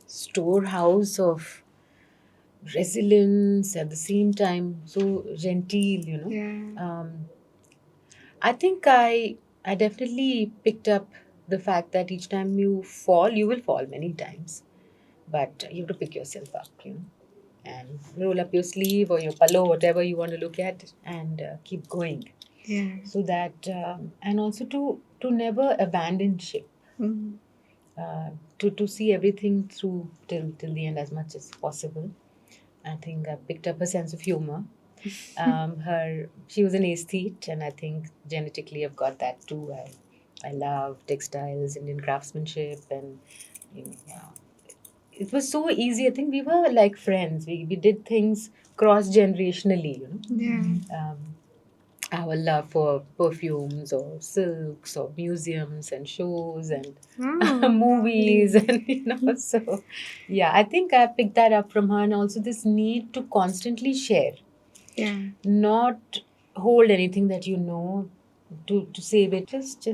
storehouse of resilience at the same time, so genteel. Yeah. I think I definitely picked up the fact that each time you fall, you will fall many times, but you have to pick yourself up, and roll up your sleeve or your palo, whatever you want to look at, and keep going. Yeah. So that, and also to never abandon ship. Mhm. To see everything through till the end as much as possible. I think I picked up her sense of humor. She was an aesthete, and I think genetically I've got that too. I love textiles, Indian craftsmanship, and it was so easy. I think we were like friends. We did things cross generationally. Yeah. Our love for perfumes or silks or museums and shows and Wow. movies Lovely. and so yeah, I think I picked that up from her, and also this need to constantly share, Yeah. not hold anything that to save it, just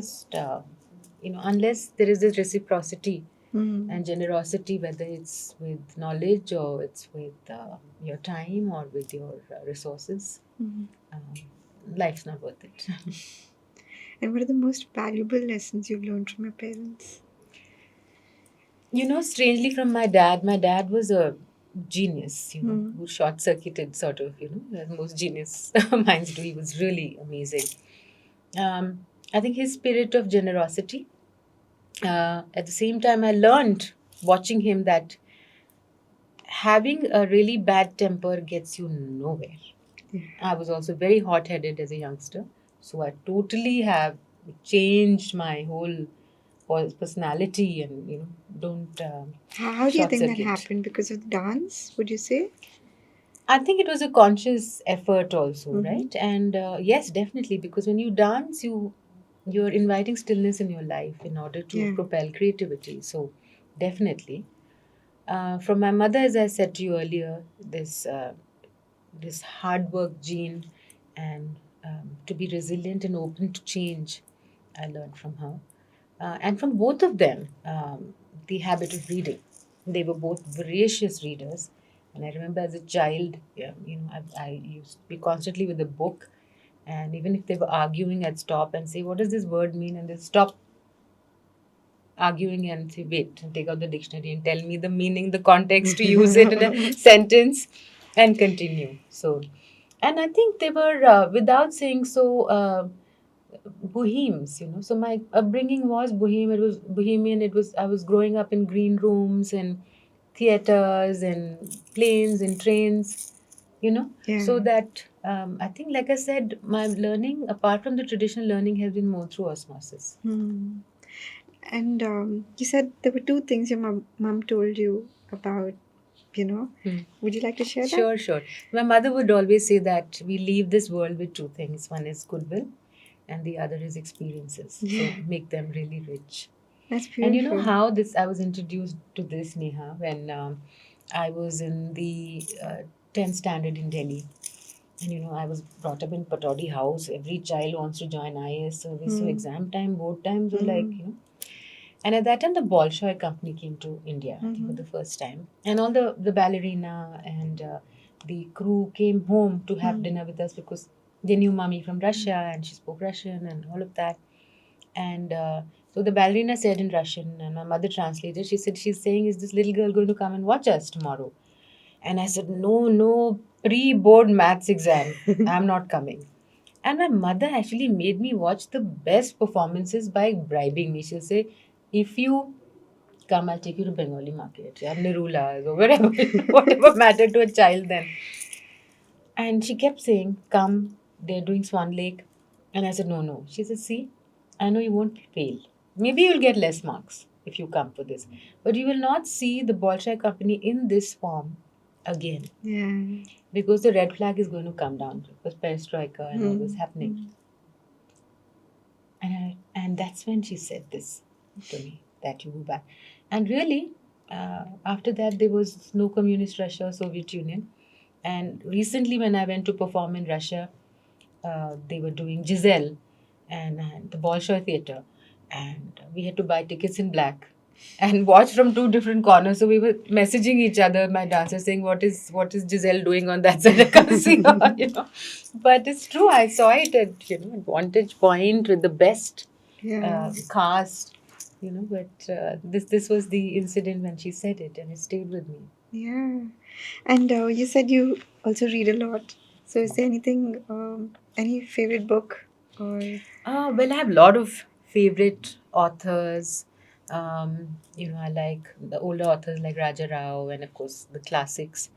unless there is this reciprocity Mm. and generosity, whether it's with knowledge or it's with your time or with your resources, Mhm. life's not worth it. And what are the most valuable lessons you've learned from your parents? Strangely from my dad was a genius, Hmm. who short circuited sort of, as most genius minds do. He was really amazing. I think his spirit of generosity. At the same time, I learned watching him that having a really bad temper gets you nowhere. I was also very hot headed as a youngster. So I totally have changed my whole personality and, don't How do you short think that circuit. happened? Because of the dance, would you say? I think it was a conscious effort also, Mm-hmm. right? And yes, definitely, because when you dance, you're inviting stillness in your life in order to Yeah. propel creativity. So definitely, from my mother, as I said to you earlier, this hard work gene and to be resilient and open to change, I learned from her. And from both of them, the habit of reading. They were both voracious readers. And I remember as a child, yeah, I used to be constantly with a book. And even if they were arguing, I'd stop and say, "What does this word mean?" And they'd stop arguing and say, "Wait," and take out the dictionary and tell me the meaning, the context to use it in a sentence and continue. So, and I think they were, without saying so, bohemes, So my upbringing was bohem. It was bohemian. I was growing up in green rooms and theaters and planes and trains, Yeah. So that I think, like I said, my learning, apart from the traditional learning, has been more through osmosis. Hmm. And you said there were two things your mom told you about, you know. Hmm. Would you like to share that? Sure, sure. My mother would always say that we leave this world with two things. One is goodwill, and the other is experiences. So Yeah, make them really rich. that's And you know beautiful. how this I was introduced to this, Neha, when I was in the 10th standard in Delhi. And I was brought up in Patodi House. Every child wants to join IAS service. So Hmm. exam time, board times were like, Hmm. And at that time, the Bolshoi company came to India, I think, for Hmm. the first time. And all the ballerina and the crew came home to have Hmm. dinner with us because they knew mommy from Russia and she spoke Russian and all of that. And so the ballerina said in Russian, and my mother translated. She said, "She's saying, is this little girl going to come and watch us tomorrow?" And I said, "No, no, pre board maths exam. I'm not coming." And my mother actually made me watch the best performances by bribing me. She'll say, "If you come, I'll take you to Bengali market, or Nirula's, or wherever, whatever mattered to a child then." And she kept saying, "Come, they're doing Swan Lake." And I said, "No, no." She said, "See, I know you won't fail. Maybe you'll get less marks if you come for this. But you will not see the Bolshoi company in this form again Yeah. because the red flag is going to come down because perestroika and all was Hmm. happening." Hmm. And that's when she said this to me, that you go back. And really, after that, there was no communist Russia or Soviet Union. And recently, when I went to perform in Russia, they were doing Giselle and the Bolshoi Theatre. And we had to buy tickets in black and watch from two different corners. So we were messaging each other, my dancers, saying, "What is Giselle doing on that side? I can't see her." But it's true. I saw it at Vantage Point with the best Yeah. cast. But this was the incident when she said it, and it stayed with me. Yeah. And you said you also read a lot. So is there anything, any favorite book or? Well, I have a lot of favorite authors. I like the older authors like Raja Rao and, of course, the classics.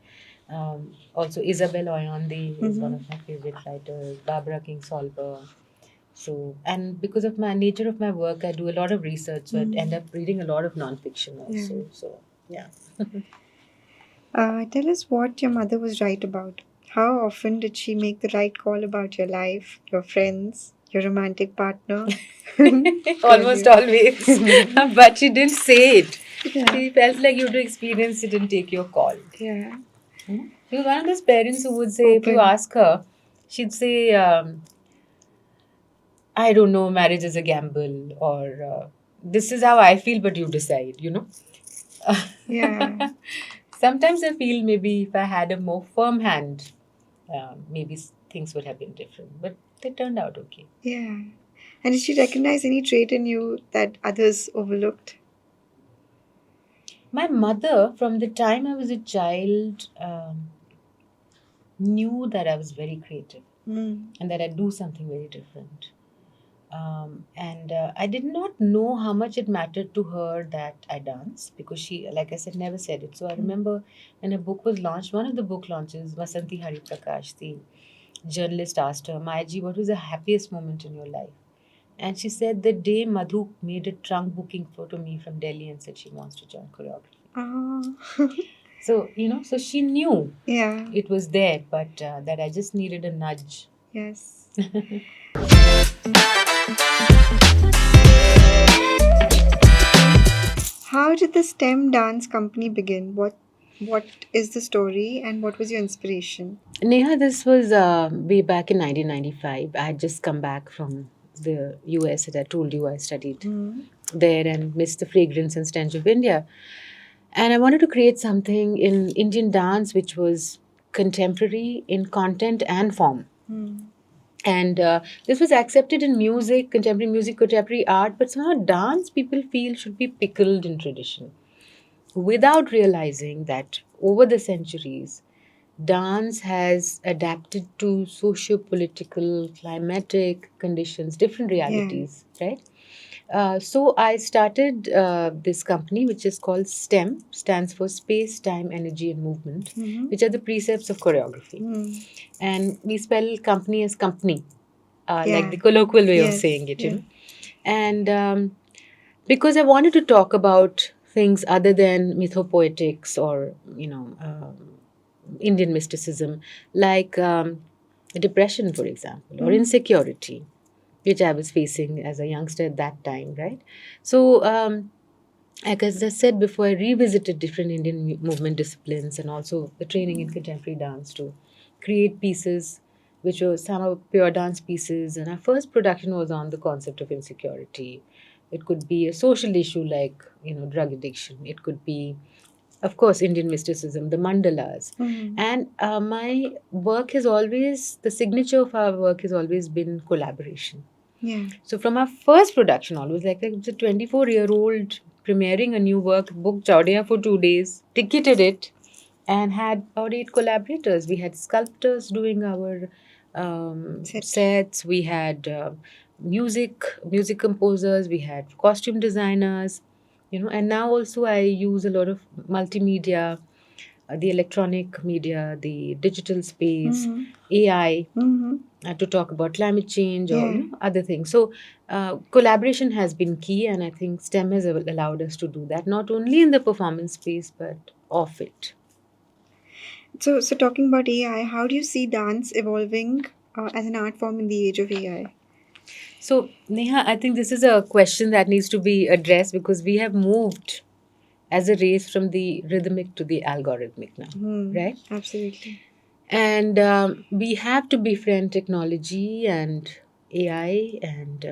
Also, Isabel Oyonde is one Mm-hmm. of my favorite writers, Barbara King Solber. So, and because of my nature of my work, I do a lot of research, so I end Mm. up reading a lot of nonfiction Yeah. also. So, yeah. Tell us what your mother was right about. How often did she make the right call about your life, your friends, your romantic partner? Told Almost you. always. But she didn't say it. Yeah. She felt like you had to experience it and take your call. Yeah. She was one of those parents who would say, if you Open. ask her, she'd say, "I don't know, marriage is a gamble," or "This is how I feel, but you decide." Yeah. Sometimes I feel maybe if I had a more firm hand, maybe things would have been different, but they turned out okay. Yeah. And did she recognize any trait in you that others overlooked? My mother, from the time I was a child, knew that I was very creative and that I do something very different. And I did not know how much it mattered to her that I dance, because she, like I said, never said it. So I remember when a book was launched, one of the book launches, Vasanti Hari Prakash, the journalist, asked her, Mayaji, what was the happiest moment in your life? And she said the day Madhu made a trunk booking photo me from Delhi and said she wants to join choreography. Oh. So, so she knew Yeah. it was there, but that I just needed a nudge. Yes. How did the STEM dance company begin? What is the story and what was your inspiration? Neha, this was way back in 1995. I had just come back from the US, as I told you. I studied there and missed the fragrance and stench of India. And I wanted to create something in Indian dance which was contemporary in content and form. And this was accepted in music, contemporary art, but somehow dance people feel should be pickled in tradition, without realizing that over the centuries, dance has adapted to socio-political, climatic conditions, different realities, right? So I started this company, which is called STEM, stands for Space, Time, Energy, and Movement, which are the precepts of choreography. And we spell company as company, like the colloquial way of saying it, you know. And because I wanted to talk about things other than mythopoetics or, Indian mysticism, like depression, for example, or insecurity, which I was facing as a youngster at that time, right? So, like as I said before, I revisited different Indian movement disciplines and also the training in contemporary dance to create pieces which were somehow pure dance pieces. And our first production was on the concept of insecurity. It could be a social issue like, drug addiction. It could be, of course, Indian mysticism, the mandalas. And my work has always, the signature of our work has always been collaboration. Yeah. So from our first production, always like it's a 24-year-old premiering a new work, booked Chowdia for 2 days, ticketed it, and had about 8 collaborators. We had sculptors doing our sets. We had music composers. We had costume designers. And now also I use a lot of multimedia, the electronic media, the digital space, AI, to talk about climate change or other things. So collaboration has been key, and I think STEM has allowed us to do that, not only in the performance space but off it. So talking about AI, how do you see dance evolving as an art form in the age of AI? So, Neha, I think this is a question that needs to be addressed because we have moved as a race from the rhythmic to the algorithmic now, right? Absolutely. And we have to befriend technology and AI, and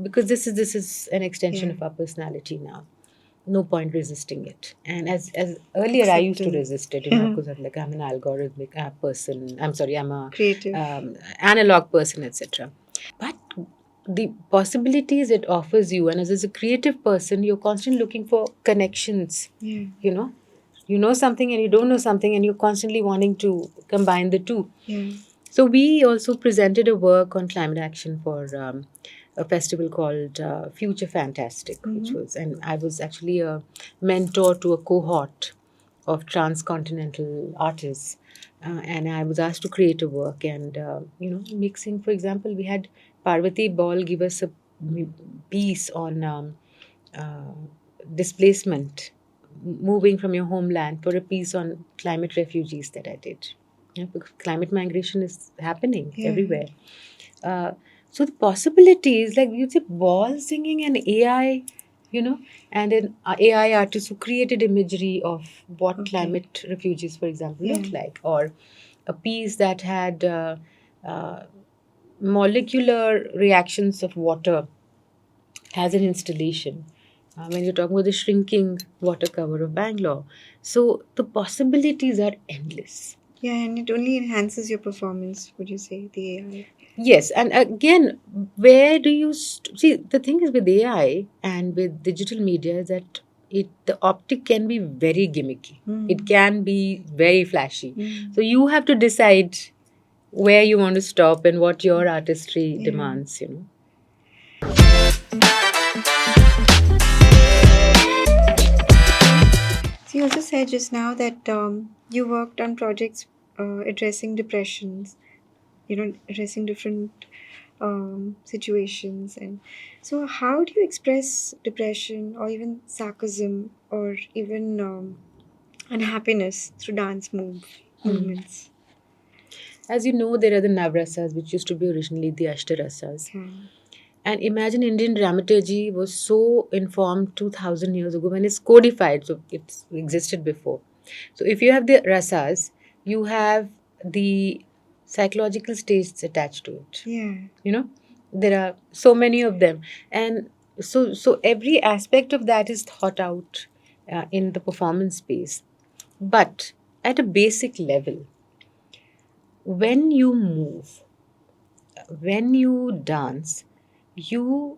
because this is an extension of our personality now. No point resisting it. And as earlier, I used to Acceptance. resist it, because I'm an algorithmic person. I'm sorry, I'm a Creative. analog person, etc. But the possibilities it offers you, and as a creative person, you're constantly looking for connections. Yeah. You know something and you don't know something, and you're constantly wanting to combine the two. Yeah. So we also presented a work on climate action for a festival called Future Fantastic, which was, and I was actually a mentor to a cohort of transcontinental artists, and I was asked to create a work, and mixing. For example, we had Parvati Ball give us a piece on uh, displacement, moving from your homeland, for a piece on climate refugees that I did. Because climate migration is happening everywhere. So the possibilities, like you say, ball singing and AI, and an AI artist who created imagery of what climate refugees, for example, look like, or a piece that had uh, molecular reactions of water as an installation. When you're talking about the shrinking water cover of Bangalore. So the possibilities are endless. Yeah, and it only enhances your performance, would you say, the AI? Yes, and again, where do you see? The thing is with AI and with digital media is that the optic can be very gimmicky. Mm. It can be very flashy. Mm. So you have to decide where you want to stop and what your artistry Yeah. demands, So you also said just now that you worked on projects addressing depressions, addressing different situations. And so how do you express depression or even sarcasm or even unhappiness through dance movements? As you know, there are the Navrasas, which used to be originally the Ashtarasas. Yeah. And imagine Indian dramaturgy was so informed 2000 years ago when it's codified, so it's existed before. So if you have the rasas, you have the psychological states attached to it. Yeah. You know, there are so many of them, and so every aspect of that is thought out in the performance space. But at a basic level, when you move, when you dance, you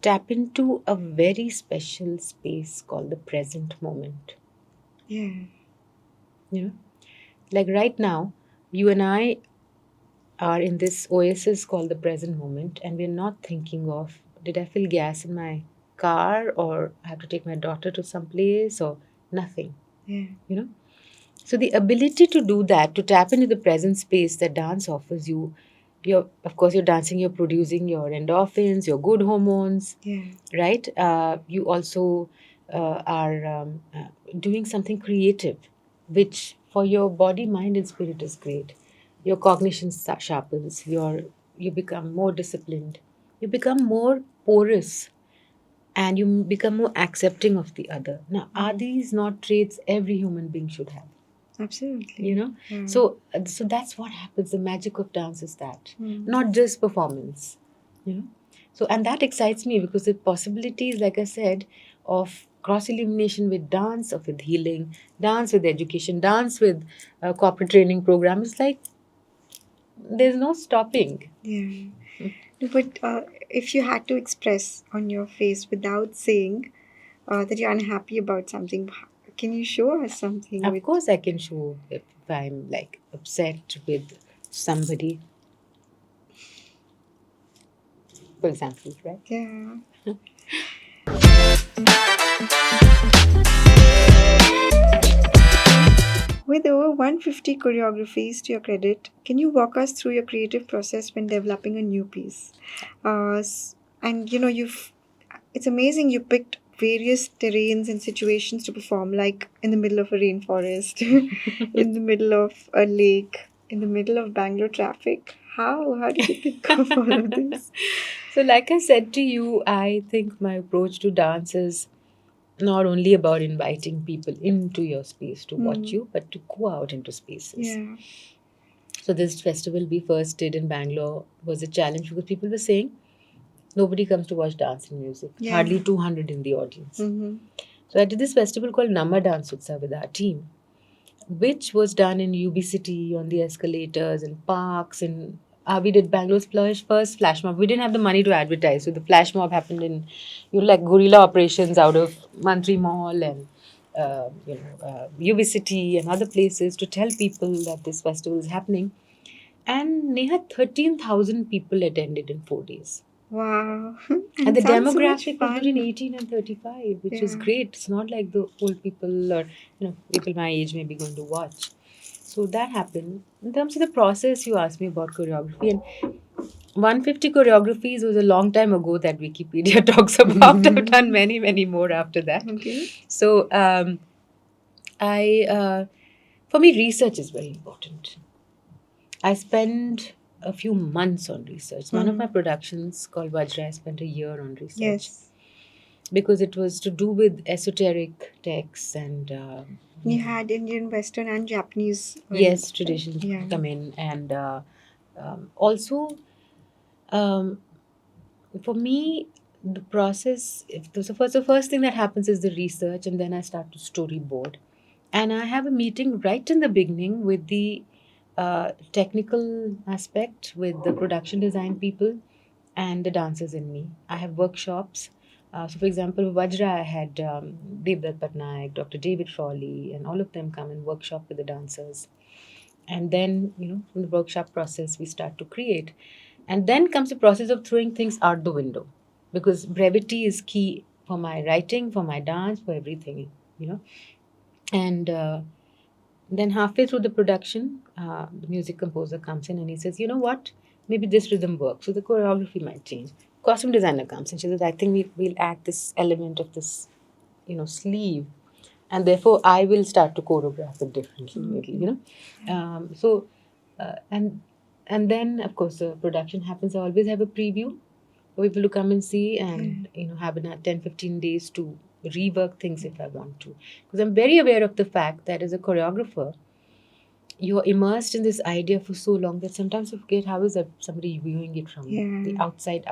tap into a very special space called the present moment. Yeah. You know, like right now, you and I are in this oasis called the present moment, and we're not thinking of did I fill gas in my car or I have to take my daughter to some place or nothing. Yeah. You know, so the ability to do that, to tap into the present space that dance offers you, of course you're dancing, you're producing your endorphins, your good hormones, Yeah. right? You also are doing something creative, which for your body, mind, and spirit is great. Your cognition sharpens. You become more disciplined. You become more porous, and you become more accepting of the other. Now, are these not traits every human being should have? Absolutely. You know, Yeah. so that's what happens. The magic of dance is that, Mm. not just performance. You know, so and that excites me because the possibilities, like I said, of cross elimination with dance, of with healing, dance with education, dance with corporate training program is like there's no stopping. Yeah. No, but if you had to express on your face without saying that you're unhappy about something, can you show us something Of with? course, I can show if I'm like upset with somebody, for example, right? Yeah. With over 150 choreographies to your credit, can you walk us through your creative process when developing a new piece? And it's amazing you picked various terrains and situations to perform, like in the middle of a rainforest, in the middle of a lake, in the middle of Bangalore traffic. How did you think of all of this? So, like I said to you, I think my approach to dance is not only about inviting people into your space to watch Hmm. you, but to go out into spaces. Yeah. So, this festival we first did in Bangalore was a challenge because people were saying nobody comes to watch dance and music, Yeah. hardly 200 in the audience. Mm-hmm. So, I did this festival called Nama Dance Utsav with our team, which was done in UB City on the escalators and parks. And we did Bangalore's first flash mob. We didn't have the money to advertise, so the flash mob happened in, like guerrilla operations out of Mantri Mall and UB City and other places to tell people that this festival is happening. And Neha, 13,000 people attended in 4 days. Wow. And And the it sounds so much demographic was between fun. 18 and 35, which is Yeah. great. It's not like the old people or people my age may be going to watch. So that happened. In terms of the process, you asked me about choreography, and 150 choreographies was a long time ago that Wikipedia talks about. I've done many, many more after that. Okay. So I, for me, research is very important. I spend a few months on research. One of my productions called Vajra, I spent a year on research Yes. because it was to do with esoteric texts and You had Indian, Western, and Japanese. yes, traditions Yeah. come in, and also um, for me the process. The first thing that happens is the research, and then I start to storyboard, and I have a meeting right in the beginning with the technical aspect, with the production design people and the dancers in me. I have workshops So, for example, Vajra, I had Devdutt Patnaik, Dr. David Frawley, and all of them come and workshop with the dancers. And then, from the workshop process, we start to create. And then comes the process of throwing things out the window, because brevity is key for my writing, for my dance, for everything, you know. And then halfway through the production, the music composer comes in and he says, you know what, maybe this rhythm works. So the choreography might change. Costume designer comes and she says, I think we'll add this element of this, sleeve. And therefore, I will start to choreograph it differently, maybe. So, and then, of course, the production happens. I always have a preview for people to come and see and, have 10-15 days to rework things if I want to. Because I'm very aware of the fact that as a choreographer, you're immersed in this idea for so long that sometimes you forget how is that somebody viewing it from the outside.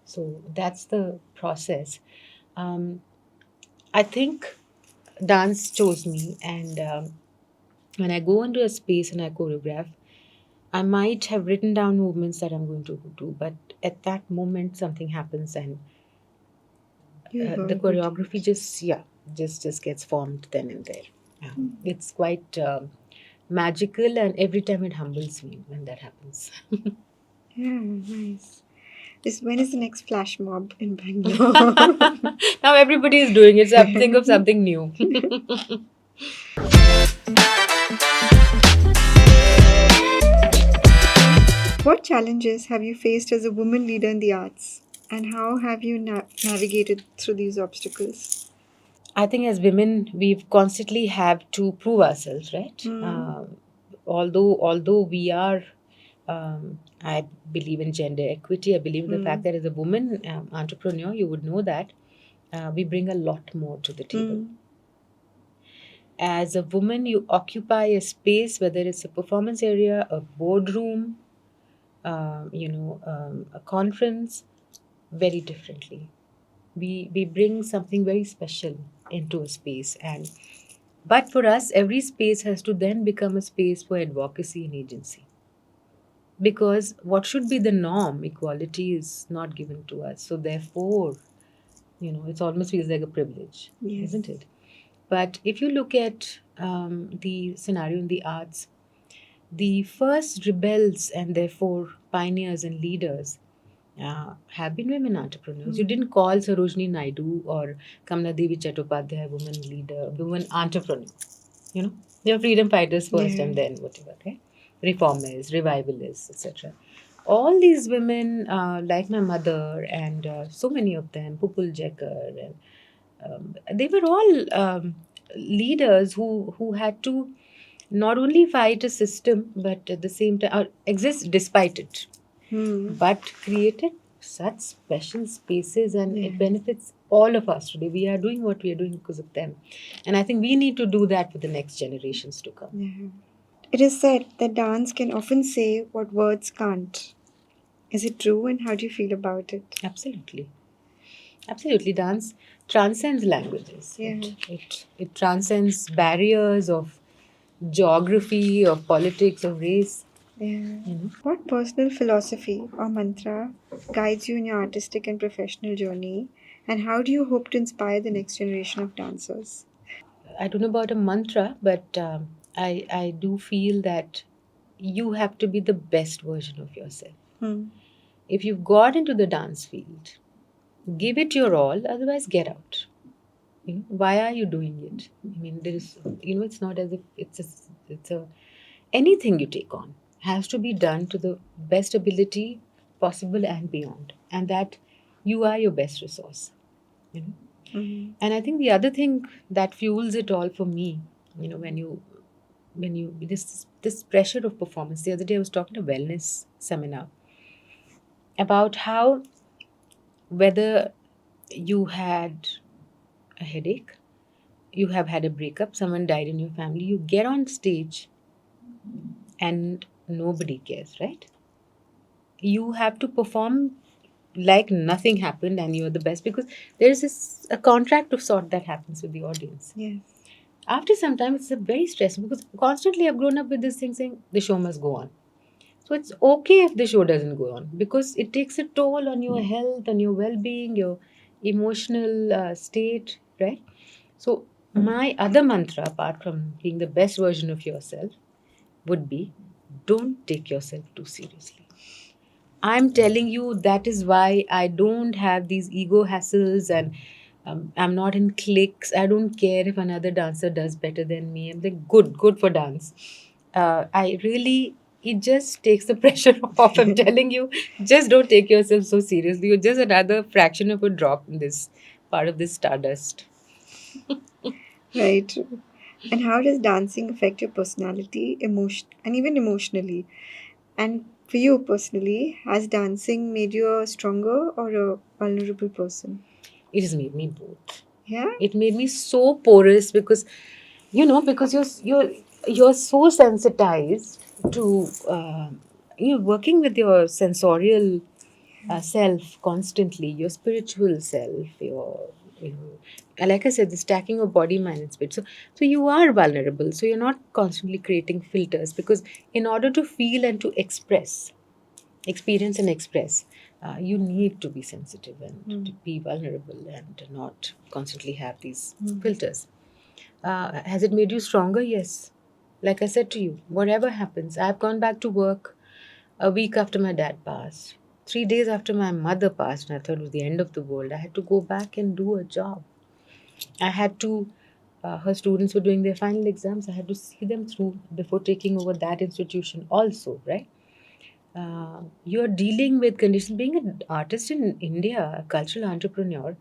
So that's the process. I think dance chose me, and when I go into a space and I choreograph, I might have written down movements that I'm going to do, but at that moment something happens and the choreography just gets formed then and there. It's quite magical, and every time it humbles me when that happens. Yeah, nice. When is the next flash mob in Bangalore? Now everybody is doing it, so I have to think of something new. What challenges have you faced as a woman leader in the arts, and how have you navigated through these obstacles? I think as women, we've constantly have to prove ourselves, right? Although we are, I believe in gender equity. I believe in the fact that as a woman entrepreneur, you would know that we bring a lot more to the table. As a woman, you occupy a space, whether it's a performance area, a boardroom, a conference, very differently. We bring something very special into a space, and but for us, every space has to then become a space for advocacy and agency. Because what should be the norm, equality, is not given to us. So therefore, it's almost feels like a privilege, isn't it? But if you look at the scenario in the arts, the first rebels and therefore pioneers and leaders have been women entrepreneurs. You didn't call Sarojini Naidu or Kamala Devi Chattopadhyay woman leader, woman entrepreneur. They were freedom fighters first and then whatever, right? Reformers, revivalists, etc. All these women, like my mother and so many of them, Pupul Jekkar, and they were all leaders who had to not only fight a system but at the same time exist despite it, but created such special spaces, and it benefits all of us today. We are doing what we are doing because of them, and I think we need to do that for the next generations to come. It is said that dance can often say what words can't. Is it true, and how do you feel about it? Absolutely, dance transcends languages. It transcends barriers of geography, of politics, of race. What personal philosophy or mantra guides you in your artistic and professional journey, and how do you hope to inspire the next generation of dancers? I don't know about a mantra, but I do feel that you have to be the best version of yourself. If you've got into the dance field, give it your all, otherwise get out. Why are you doing it? I mean, there is, it's not as if it's a anything you take on has to be done to the best ability possible and beyond, and that you are your best resource. And I think the other thing that fuels it all for me, when you this pressure of performance. The other day I was talking to a wellness seminar about how whether you had a headache, you have had a breakup, someone died in your family, you get on stage and nobody cares, right? You have to perform like nothing happened and you're the best, because there is a contract of sort that happens with the audience. After some time, it's a very stressful, because constantly I've grown up with this thing saying the show must go on. So it's okay if the show doesn't go on, because it takes a toll on your health and your well-being, your emotional state, right? So, my other mantra, apart from being the best version of yourself, would be don't take yourself too seriously. I'm telling you, that is why I don't have these ego hassles, and I'm not in cliques. I don't care if another dancer does better than me. I'm like, good, good for dance. I really, it just takes the pressure off. I'm telling you, just don't take yourself so seriously. You're just another fraction of a drop in this part of this stardust. Right. And how does dancing affect your personality, emotion, and even emotionally? And for you personally, has dancing made you a stronger or a vulnerable person? It has made me both. Yeah. It made me so porous because, because you're so sensitized to working with your sensorial self constantly, your spiritual self, you know, like I said, the stacking of body, mind, and spirit. So you are vulnerable. So you're not constantly creating filters because in order to feel and to experience and express, you need to be sensitive and to be vulnerable and not constantly have these filters. Has it made you stronger? Yes. Like I said to you, whatever happens, I've gone back to work a week after my dad passed. 3 days after my mother passed, and I thought it was the end of the world. I had to go back and do a job. I had to, her students were doing their final exams. I had to see them through before taking over that institution, also, right? You're dealing with conditions. Being an artist in India, a cultural entrepreneur,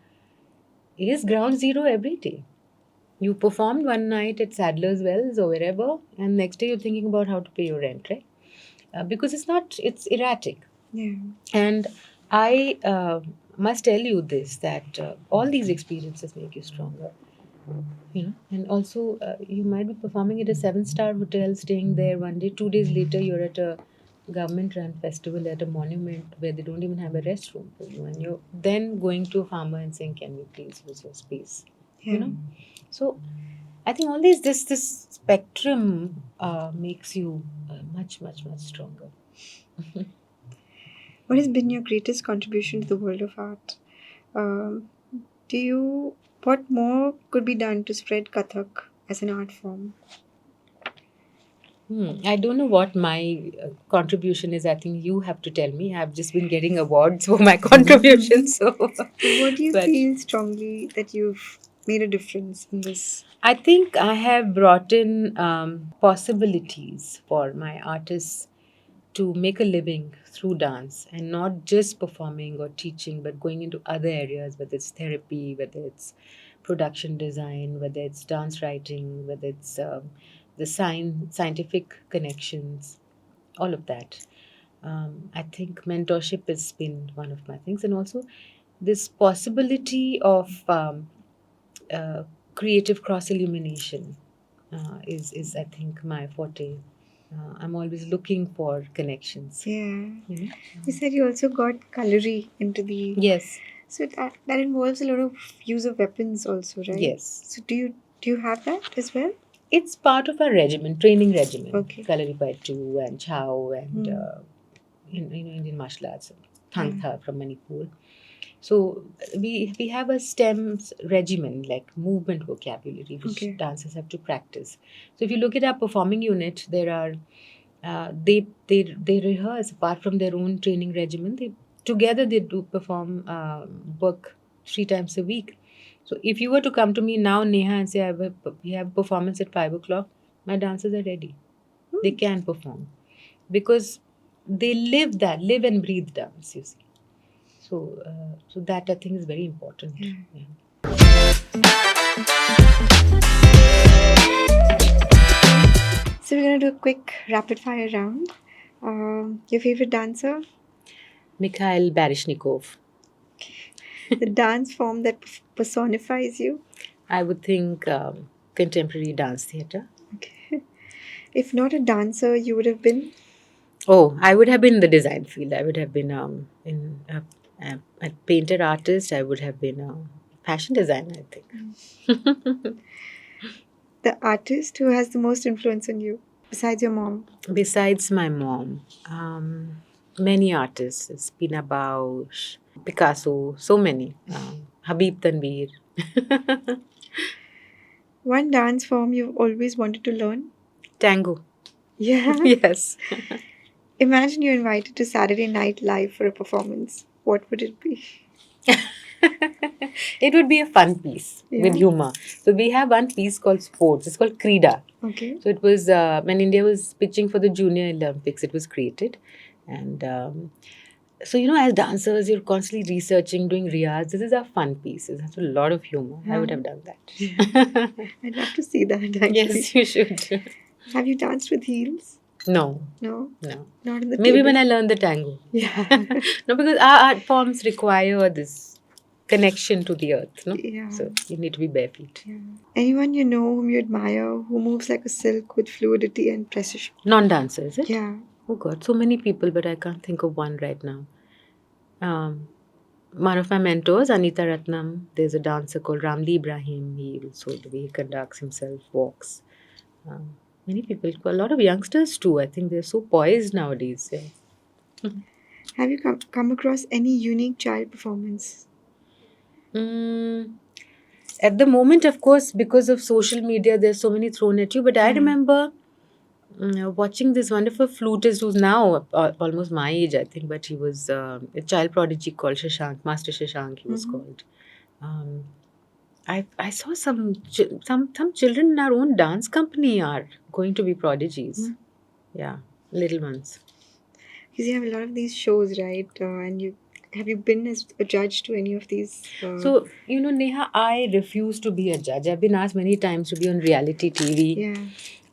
is ground zero every day. You performed one night at Sadler's Wells or wherever, and next day you're thinking about how to pay your rent, right? Because it's erratic. Yeah. And I must tell you this, that all these experiences make you stronger. And also you might be performing at a seven-star hotel, staying there one day, 2 days later you're at a government-run festival at a monument where they don't even have a restroom for you, and you're then going to a farmer and saying, "Can we please use your space?" You Yeah. know. So I think all these this spectrum makes you much stronger. What has been your greatest contribution to the world of art? Um, do you, what more could be done to spread Kathak as an art form? I don't know what my contribution is. I think you have to tell me. I've just been getting awards for my contribution. So, What do you but feel strongly that you've made a difference in this? I think I have brought in possibilities for my artists to make a living through dance, and not just performing or teaching, but going into other areas, whether it's therapy, whether it's production design, whether it's dance writing, whether it's the scientific connections, all of that. I think mentorship has been one of my things, and also this possibility of uh, creative cross illumination is I think my forte. I'm always looking for connections. Yeah. You know? You said you also got cutlery into the. Yes, So that involves a lot of use of weapons also, right? yes. So do you have that as well? It's part of our regimen, training regimen. Okay. Kalaripayattu and Chao and Indian martial arts, Thang Yeah. Tha from Manipur. So we have a STEM regimen, like movement vocabulary, which Okay. dancers have to practice. So if you look at our performing unit, there are they rehearse apart from their own training regimen. They do perform work 3 times a week. So if you were to come to me now, Neha, and say we have a performance at 5 o'clock, my dancers are ready. They can perform because they live and breathe dance. You see. So that I think is very important. Yeah. Yeah. So we're gonna do a quick rapid fire round. Your favorite dancer, Mikhail Baryshnikov. the dance form that personifies you. I would think contemporary dance theatre. Okay. If not a dancer, you would have been. Oh, I would have been in the design field. I would have been in a painter artist. I would have been a fashion designer, I think. The artist who has the most influence on you, besides your mom. Besides my mom, many artists. It's Pina Bausch, Picasso, so many. Habib Tanveer. One dance form you've always wanted to learn? Tango. Yeah. Yes. Imagine you're invited to Saturday Night Live for a performance. What would it be? It would be a fun piece with Yeah. humor. So we have one piece called sports. It's called Krida. Okay. So it was when India was pitching for the Junior Olympics, it was created. And so, as dancers, you're constantly researching, doing riyaz. This is a fun piece. It has a lot of humor. I would have done that. I'd love to see that actually. Yes, you should. Have you danced with heels? No, No. no. Not in the Maybe table. when I learn the tango. Yeah. No, because our art forms require this connection to the earth, no? Yeah. So you need to be bare feet. Yeah. Anyone you know whom you admire who moves like a silk with fluidity and precision? Non-dancer, is it? Yeah. Oh God, so many people, but I can't think of one right now. One of my mentors, Anita Ratnam, there's a dancer called Ramli Ibrahim. He also, the way he conducts himself, walks. Many people, a lot of youngsters too. I think they're so poised nowadays. Yeah. Have you come across any unique child performance? Mm, at the moment, of course, because of social media, there's so many thrown at you. But I remember watching this wonderful flutist who's now almost my age, I think, but he was a child prodigy called Shashank, Master Shashank, he was called. Um, I saw some children in our own dance company are going to be prodigies. Yeah, little ones. Because you have a lot of these shows, right? And you have you been as a judge to any of these? So, Neha, I refuse to be a judge. I've been asked many times to be on reality TV Yeah.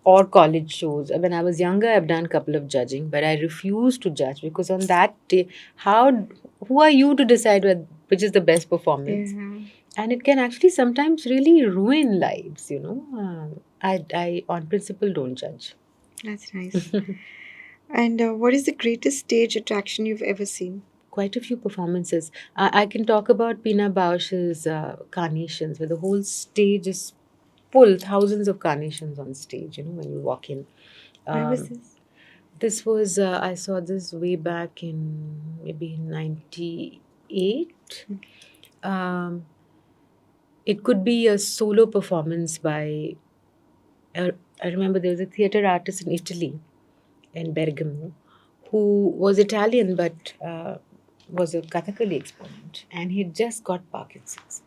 or college shows. When I was younger, I've done a couple of judging, but I refuse to judge because on that day, who are you to decide which is the best performance? Yeah. And it can actually sometimes really ruin lives. I on principle don't judge. That's nice. And what is the greatest stage attraction you've ever seen? Quite a few performances. I can talk about Pina Bausch's Carnations, where the whole stage is full, thousands of carnations on stage, when you walk in. Where was Um, this? This was, I saw this way back in maybe 98. Um, it could be a solo performance by, I remember there was a theatre artist in Italy, in Bergamo, who was Italian but was a Kathakali exponent, and he just got Parkinson's.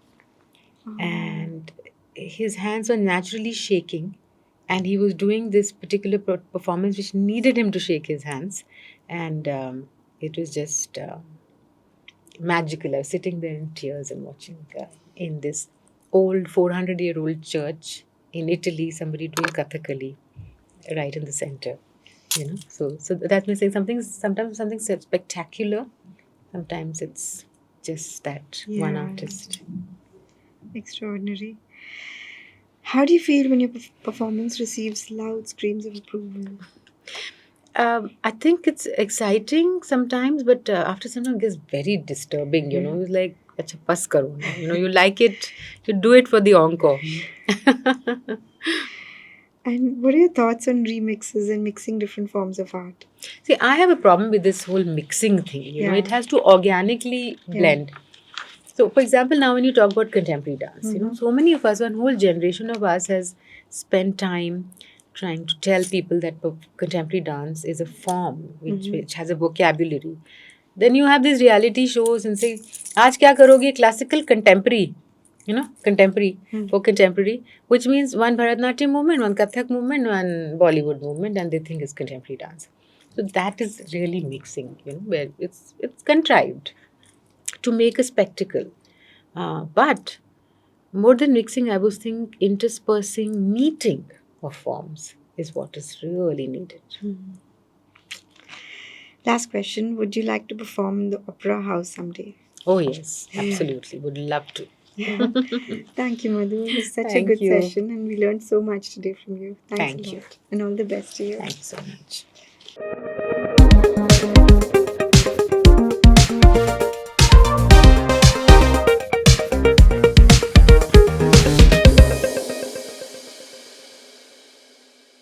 And his hands were naturally shaking, and he was doing this particular performance which needed him to shake his hands, and it was just magical. I was sitting there in tears and watching in this old 400-year-old church in Italy, somebody doing Kathakali right in the center. So that means saying sometimes something spectacular, sometimes it's just that one Yeah. artist. Extraordinary. How do you feel when your performance receives loud screams of approval? I think it's exciting sometimes, but after some time it gets very disturbing. It's like, acha, bas karo na. You like it, you do it for the encore. And what are your thoughts on remixes and mixing different forms of art? See, I have a problem with this whole mixing thing. Yeah. It has to organically blend. So, for example, now when you talk about contemporary dance, so many of us, one whole generation of us has spent time trying to tell people that contemporary dance is a form which has a vocabulary. Then you have these reality shows and say, "Aaj kya karoge?" Classical, contemporary. Contemporary for contemporary, which means one Bharatnatyam movement, one Kathak movement, one Bollywood movement, and they think it's contemporary dance. So that is really mixing, where it's contrived to make a spectacle. But more than mixing, I was thinking interspersing meeting of forms is what is really needed. Last question. Would you like to perform in the Opera House someday? Oh, yes, absolutely. Would love to. Thank you, Madhu. It was such a Thank good you. session, and we learned so much today from you. Thanks Thank a you. lot. And all the best to you. Thank you so much.